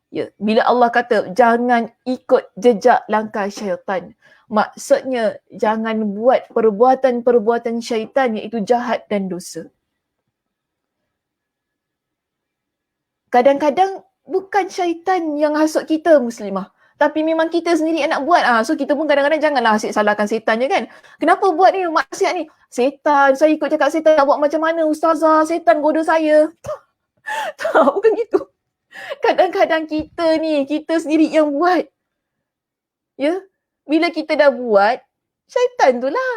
Ya, bila Allah kata jangan ikut jejak langkah syaitan, maksudnya jangan buat perbuatan-perbuatan syaitan iaitu jahat dan dosa. Kadang-kadang bukan syaitan yang hasut kita muslimah, tapi memang kita sendiri yang nak buat. So kita pun kadang-kadang janganlah asyik salahkan setan je kan. Kenapa buat ni maksiat ni? Setan, saya ikut cakap setan nak buat macam mana ustazah, setan goda saya. Tak, bukan gitu. Kadang-kadang kita sendiri yang buat. Ya, bila kita dah buat, syaitan tu lah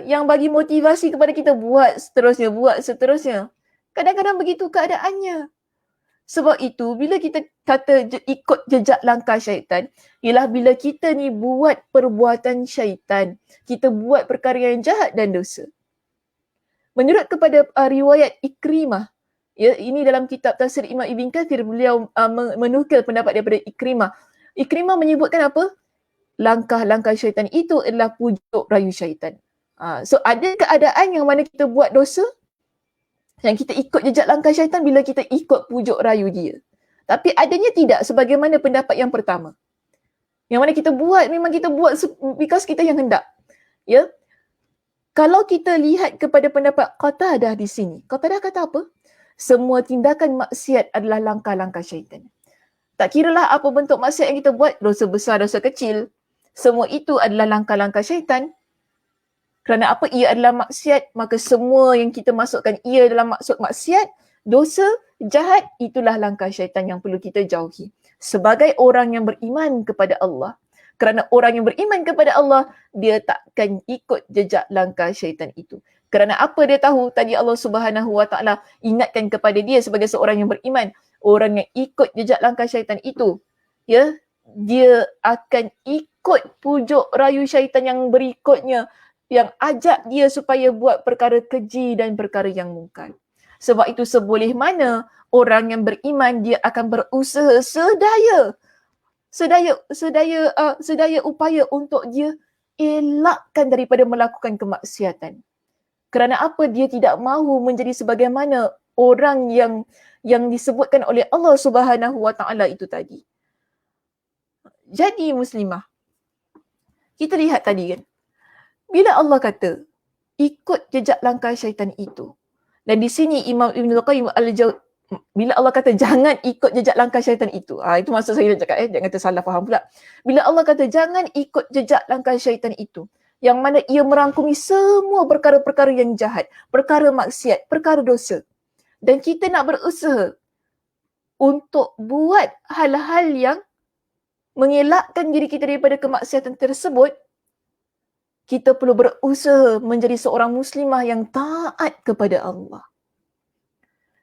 yang bagi motivasi kepada kita buat seterusnya. Kadang-kadang begitu keadaannya. Sebab itu, bila kita kata ikut jejak langkah syaitan, ialah bila kita ni buat perbuatan syaitan, kita buat perkara yang jahat dan dosa. Menurut kepada riwayat Ikrimah, ya, ini dalam kitab tafsir Imam Ibn Kathir, beliau menukil pendapat daripada Ikrimah. Ikrimah menyebutkan apa? Langkah-langkah syaitan itu adalah pujuk rayu syaitan. So ada keadaan yang mana kita buat dosa, yang kita ikut jejak langkah syaitan bila kita ikut pujuk rayu dia. Tapi adanya tidak sebagaimana pendapat yang pertama. Yang mana kita buat, memang kita buat because kita yang hendak. Ya. Kalau kita lihat kepada pendapat Qatadah di sini, Qatadah kata apa? Semua tindakan maksiat adalah langkah-langkah syaitan. Tak kiralah apa bentuk maksiat yang kita buat, dosa besar, dosa kecil, semua itu adalah langkah-langkah syaitan. Kerana apa? Ia adalah maksiat, maka semua yang kita masukkan ia dalam maksud maksiat, dosa, jahat, itulah langkah syaitan yang perlu kita jauhi. Sebagai orang yang beriman kepada Allah. Kerana orang yang beriman kepada Allah, dia takkan ikut jejak langkah syaitan itu. Kerana apa dia tahu? Tadi Allah Subhanahu Wa Taala ingatkan kepada dia sebagai seorang yang beriman. Orang yang ikut jejak langkah syaitan itu, ya, dia akan ikut pujuk rayu syaitan yang berikutnya, yang ajak dia supaya buat perkara keji dan perkara yang mungkar. Sebab itu seboleh mana orang yang beriman dia akan berusaha sedaya upaya untuk dia elakkan daripada melakukan kemaksiatan. Kerana apa? Dia tidak mahu menjadi sebagaimana orang yang disebutkan oleh Allah Subhanahu Wa Taala itu tadi. Jadi muslimah, kita lihat tadi kan, bila Allah kata ikut jejak langkah syaitan itu, dan di sini Imam Ibn Qayyim bila Allah kata jangan ikut jejak langkah syaitan itu, itu maksud saya nak cakap, jangan tersalah faham pula. Bila Allah kata jangan ikut jejak langkah syaitan itu, yang mana ia merangkumi semua perkara-perkara yang jahat, perkara maksiat, perkara dosa, dan kita nak berusaha untuk buat hal-hal yang mengelakkan diri kita daripada kemaksiatan tersebut, kita perlu berusaha menjadi seorang muslimah yang taat kepada Allah.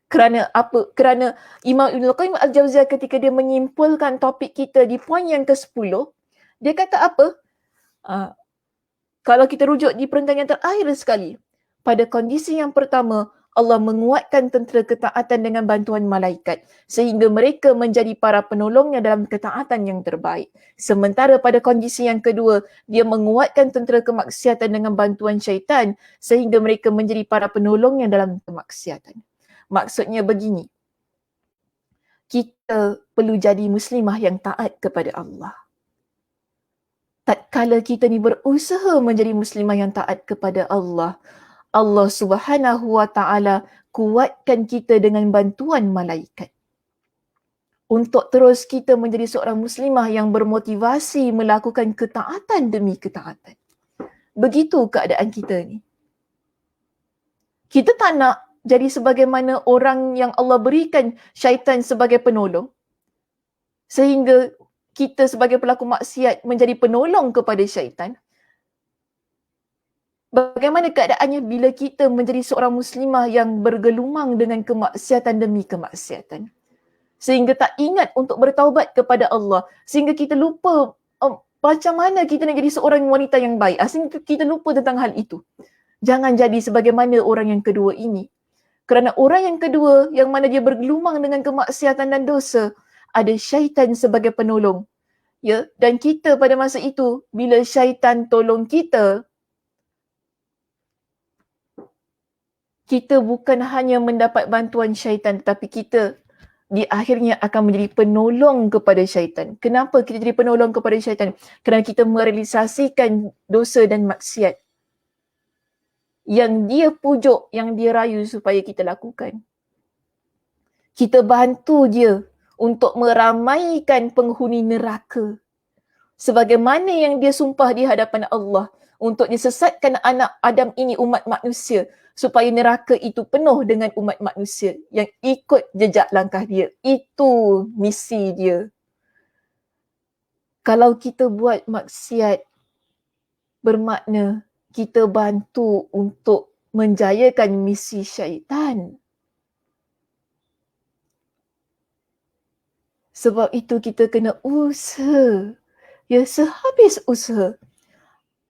Kerana apa? Kerana Imam Ibn Qayyim Al-Jauziyah ketika dia menyimpulkan topik kita di poin yang ke-10, dia kata apa? Kalau kita rujuk di perenggan yang terakhir sekali, pada kondisi yang pertama, Allah menguatkan tentera ketaatan dengan bantuan malaikat sehingga mereka menjadi para penolongnya dalam ketaatan yang terbaik. Sementara pada kondisi yang kedua, dia menguatkan tentera kemaksiatan dengan bantuan syaitan sehingga mereka menjadi para penolongnya dalam kemaksiatan. Maksudnya begini, kita perlu jadi muslimah yang taat kepada Allah. Tatkala kita ni berusaha menjadi muslimah yang taat kepada Allah, Allah Subhanahu Wa Taala kuatkan kita dengan bantuan malaikat untuk terus kita menjadi seorang muslimah yang bermotivasi melakukan ketaatan demi ketaatan. Begitu keadaan kita ni. Kita tak nak jadi sebagaimana orang yang Allah berikan syaitan sebagai penolong, sehingga kita sebagai pelaku maksiat menjadi penolong kepada syaitan. Bagaimana keadaannya bila kita menjadi seorang muslimah yang bergelumang dengan kemaksiatan demi kemaksiatan, sehingga tak ingat untuk bertaubat kepada Allah, sehingga kita lupa macam mana kita nak jadi seorang wanita yang baik, sehingga kita lupa tentang hal itu. Jangan jadi sebagaimana orang yang kedua ini. Kerana orang yang kedua yang mana dia bergelumang dengan kemaksiatan dan dosa, ada syaitan sebagai penolong Ya, dan kita pada masa itu bila syaitan tolong kita, kita bukan hanya mendapat bantuan syaitan tetapi kita di akhirnya akan menjadi penolong kepada syaitan. Kenapa kita jadi penolong kepada syaitan? Kerana kita merealisasikan dosa dan maksiat yang dia pujuk, yang dia rayu supaya kita lakukan. Kita bantu dia untuk meramaikan penghuni neraka. Sebagaimana yang dia sumpah di hadapan Allah untuk disesatkan anak Adam ini, umat manusia, supaya neraka itu penuh dengan umat manusia yang ikut jejak langkah dia. Itu misi dia. Kalau kita buat maksiat, bermakna kita bantu untuk menjayakan misi syaitan. Sebab itu kita kena usaha. Ya, sehabis usaha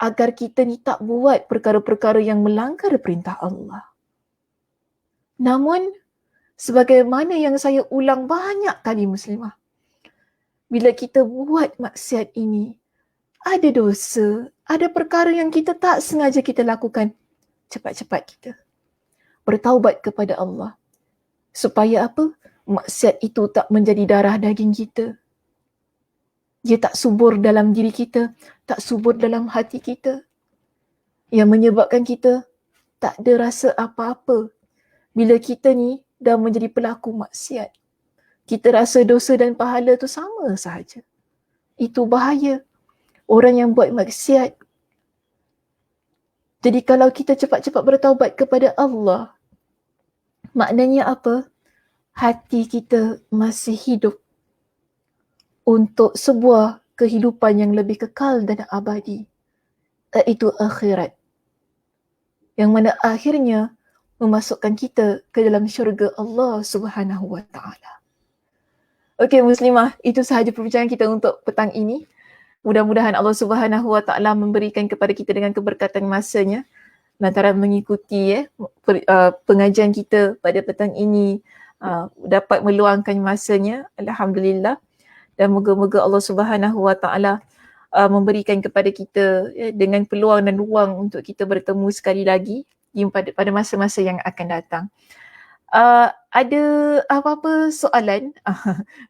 agar kita ni tak buat perkara-perkara yang melanggar perintah Allah. Namun, sebagaimana yang saya ulang banyak kali muslimah, bila kita buat maksiat ini, ada dosa, ada perkara yang kita tak sengaja kita lakukan, cepat-cepat kita bertaubat kepada Allah. Supaya apa? Maksiat itu tak menjadi darah daging kita. Dia tak subur dalam diri kita, tak subur dalam hati kita. Yang menyebabkan kita tak ada rasa apa-apa bila kita ni dah menjadi pelaku maksiat. Kita rasa dosa dan pahala tu sama sahaja. Itu bahaya. Orang yang buat maksiat. Jadi kalau kita cepat-cepat bertaubat kepada Allah, maknanya apa? Hati kita masih hidup untuk sebuah kehidupan yang lebih kekal dan abadi, iaitu akhirat. Yang mana akhirnya memasukkan kita ke dalam syurga Allah Subhanahu wa taala. Okey muslimah, itu sahaja perbincangan kita untuk petang ini. Mudah-mudahan Allah Subhanahu wa taala memberikan kepada kita dengan keberkatan masanya lantaran mengikuti pengajian kita pada petang ini, dapat meluangkan masanya, alhamdulillah. Dan moga-moga Allah Subhanahu wa taala memberikan kepada kita dengan peluang dan ruang untuk kita bertemu sekali lagi pada masa-masa yang akan datang. Ada apa-apa soalan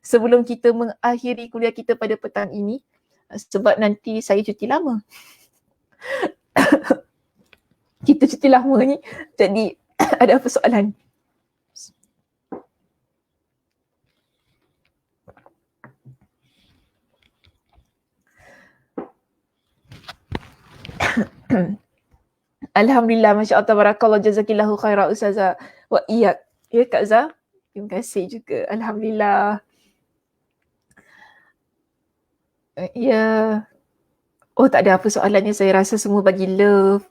sebelum kita mengakhiri kuliah kita pada petang ini, sebab nanti saya cuti lama. Kita cuti lama ni, jadi ada apa soalan? Alhamdulillah, Masya Allah, Tabarakallah, Jazakillahu khairan Ustazah wa iyak. Ya Kak Zah, terima kasih juga. Alhamdulillah. Ya. Oh, tak ada apa soalannya, saya rasa semua bagi love.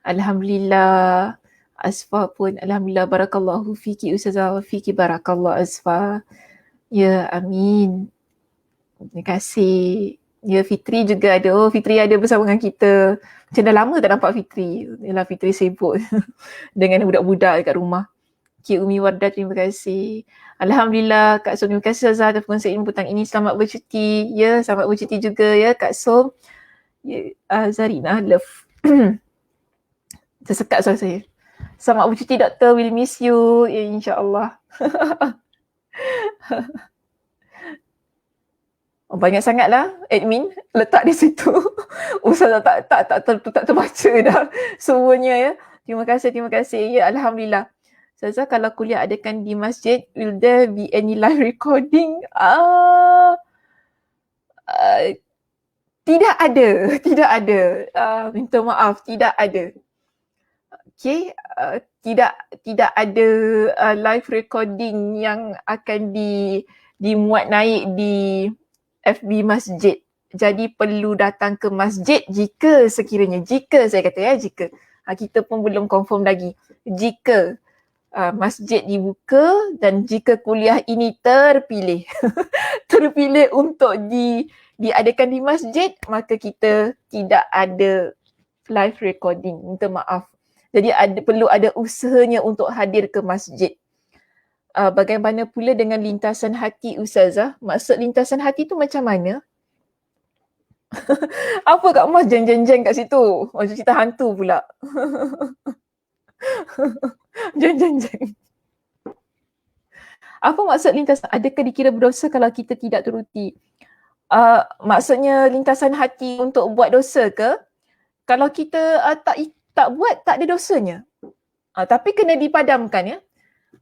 Alhamdulillah. Asfa pun, Alhamdulillah, Barakallahu fiki Ustazah wa fiki Barakallah Asfa. Ya, amin. Terima kasih. Ya, Fitri juga ada. Oh, Fitri ada bersama dengan kita. Macam dah lama tak nampak Fitri. Yalah, Fitri sibuk dengan budak-budak dekat rumah. Cik Umi Wardah, terima kasih. Alhamdulillah, Kak Som, terima kasih Azhar atas perkongsian ilmu petang ini. Selamat bercuti. Ya, selamat bercuti juga ya Kak Som. Ya, Zarina, love. Tersekat suara saya. Selamat bercuti Doktor, we'll miss you. Ya, insyaAllah. Oh, banyak sangatlah admin letak di situ. Ustazah tak terbaca dah semuanya ya. Terima kasih. Ya, Alhamdulillah. Ustazah, kalau kuliah adakan di masjid, will there be any live recording? Tidak ada. Minta maaf, tidak ada. Okay, tidak ada live recording yang akan dimuat naik di FB masjid. Jadi perlu datang ke masjid jika saya kata ya, jika. Kita pun belum confirm lagi. Jika masjid dibuka dan jika kuliah ini terpilih untuk diadakan di masjid, maka kita tidak ada live recording. Minta maaf. Jadi perlu ada usahanya untuk hadir ke masjid. Bagaimana pula dengan lintasan hati Ustazah? Maksud lintasan hati tu macam mana? Apa Kak Mas jeng-jeng-jeng kat situ? Macam cerita hantu pula. Jeng-jeng-jeng. Apa maksud lintasan? Adakah dikira berdosa kalau kita tidak turuti? Maksudnya lintasan hati untuk buat dosa ke? Kalau kita tak buat, tak ada dosanya. Tapi kena dipadamkan ya.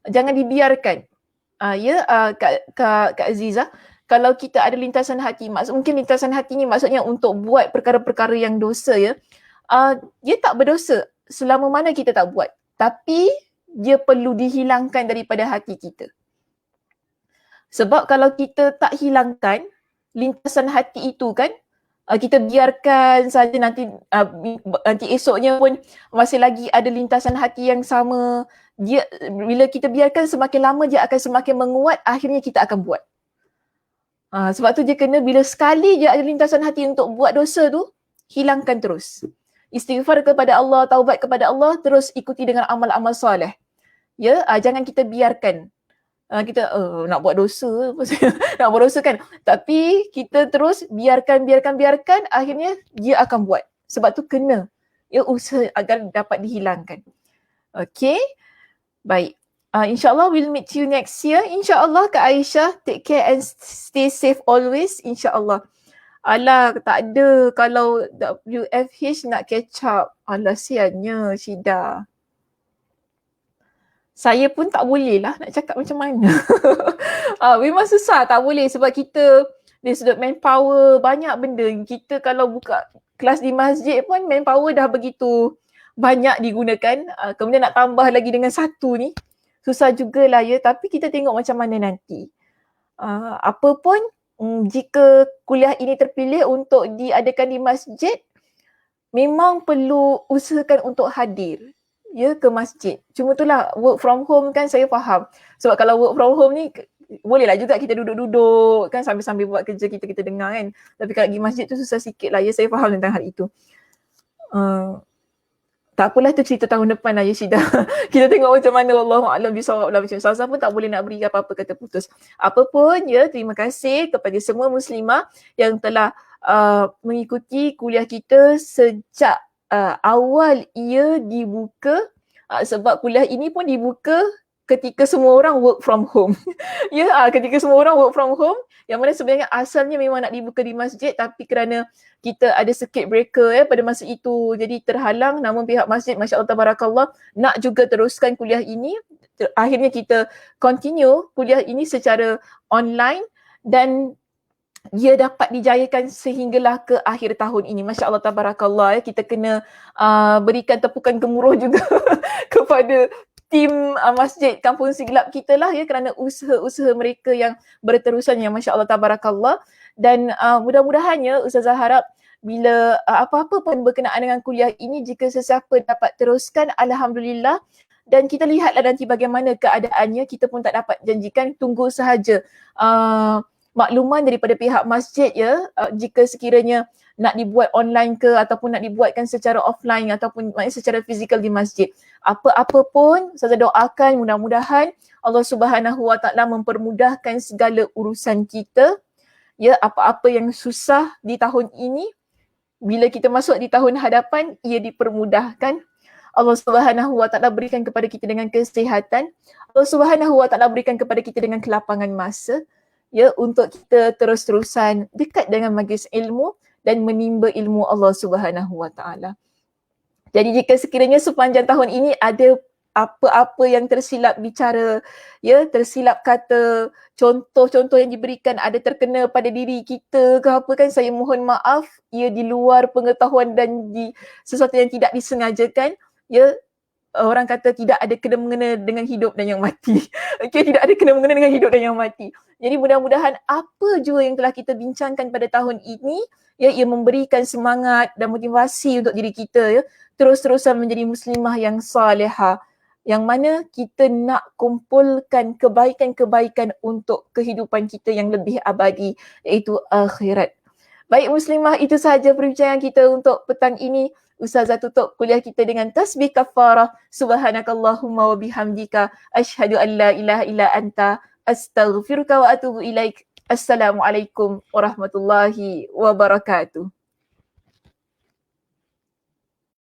Jangan dibiarkan. Kak Aziza, kalau kita ada lintasan hati, mungkin lintasan hati ni maksudnya untuk buat perkara-perkara yang dosa ya. Dia tak berdosa selama mana kita tak buat. Tapi dia perlu dihilangkan daripada hati kita. Sebab kalau kita tak hilangkan lintasan hati itu kan, kita biarkan saja nanti esoknya pun masih lagi ada lintasan hati yang sama. Dia bila kita biarkan semakin lama dia akan semakin menguat, akhirnya kita akan buat. Sebab tu dia kena bila sekali je ada lintasan hati untuk buat dosa tu, hilangkan terus. Istighfar kepada Allah, taubat kepada Allah, terus ikuti dengan amal-amal soleh. Ya, jangan kita biarkan kita nak buat dosa nak buat dosa kan, tapi kita terus biarkan, akhirnya dia akan buat. Sebab tu kena usaha agar dapat dihilangkan. Okay, baik. InsyaAllah we'll meet you next year. InsyaAllah Kak Aisyah, take care and stay safe always. InsyaAllah. Alah, tak ada kalau WFH nak catch up. Alah, siannya Syida. Saya pun tak boleh lah nak cakap macam mana. Memang susah, tak boleh sebab kita dari sudut manpower banyak benda. Kita kalau buka kelas di masjid pun manpower dah begitu banyak digunakan. Kemudian nak tambah lagi dengan satu ni, susah jugalah ya. Tapi kita tengok macam mana nanti. Apa pun jika kuliah ini terpilih untuk diadakan di masjid, memang perlu usahakan untuk hadir ke masjid. Cuma itulah work from home kan, saya faham. Sebab kalau work from home ni bolehlah juga kita duduk-duduk kan sambil-sambil buat kerja kita dengar kan. Tapi kalau pergi masjid tu susah sikit lah ya, saya faham tentang hal itu. Tak apalah, tu cerita tahun depan lah ya Syida. Kita tengok macam mana, Wallahu'alam bisawab lah macam Ustazah pun tak boleh nak beri apa-apa kata putus. Apa pun ya, terima kasih kepada semua muslimah yang telah mengikuti kuliah kita sejak awal ia dibuka, sebab kuliah ini pun dibuka ketika semua orang work from home. Ketika semua orang work from home, yang mana sebenarnya asalnya memang nak dibuka di masjid, tapi kerana kita ada circuit breaker pada masa itu, jadi terhalang. Namun pihak masjid, Masya Allah Tabarakallah, nak juga teruskan kuliah ini. Akhirnya kita continue kuliah ini secara online dan dia dapat dijayakan sehinggalah ke akhir tahun ini. Masya Allah Tabarakallah, kita kena berikan tepukan gemuruh juga kepada tim Masjid Kampung Siglap kita lah ya, kerana usaha-usaha mereka yang berterusan yang Masya Allah Tabarakallah. Dan mudah-mudahannya Ustazah harap bila apa-apa pun berkenaan dengan kuliah ini, jika sesiapa dapat teruskan, Alhamdulillah. Dan kita lihatlah nanti bagaimana keadaannya, kita pun tak dapat janjikan, tunggu sahaja makluman daripada pihak masjid ya, jika sekiranya nak dibuat online ke ataupun nak dibuatkan secara offline ataupun secara fizikal di masjid. Apa-apa pun saya doakan mudah-mudahan Allah Subhanahu Wa Taala mempermudahkan segala urusan kita. Ya, apa-apa yang susah di tahun ini, bila kita masuk di tahun hadapan, ia dipermudahkan. Allah Subhanahu Wa Taala berikan kepada kita dengan kesihatan. Allah Subhanahu Wa Taala berikan kepada kita dengan kelapangan masa. Ya, untuk kita terus-terusan dekat dengan majlis ilmu dan menimba ilmu Allah Subhanahu Wa Taala. Jadi jika sekiranya sepanjang tahun ini ada apa-apa yang tersilap bicara, ya, tersilap kata, contoh-contoh yang diberikan ada terkena pada diri kita ke apa kan, saya mohon maaf, ia di luar pengetahuan dan sesuatu yang tidak disengajakan, ya. Orang kata tidak ada kena-mengena dengan hidup dan yang mati. Okay, tidak ada kena-mengena dengan hidup dan yang mati. Jadi mudah-mudahan apa jua yang telah kita bincangkan pada tahun ini, ya, ia memberikan semangat dan motivasi untuk diri kita ya, terus-terusan menjadi muslimah yang salihah, yang mana kita nak kumpulkan kebaikan-kebaikan untuk kehidupan kita yang lebih abadi, iaitu akhirat. Baik muslimah, itu sahaja perbincangan kita untuk petang ini. Ustazah tutup kuliah kita dengan tasbih kafarah. Subhanakallahumma wa bihamdika asyhadu an la ilaha illa anta astaghfiruka wa atubu ilaik. Assalamualaikum warahmatullahi wabarakatuh.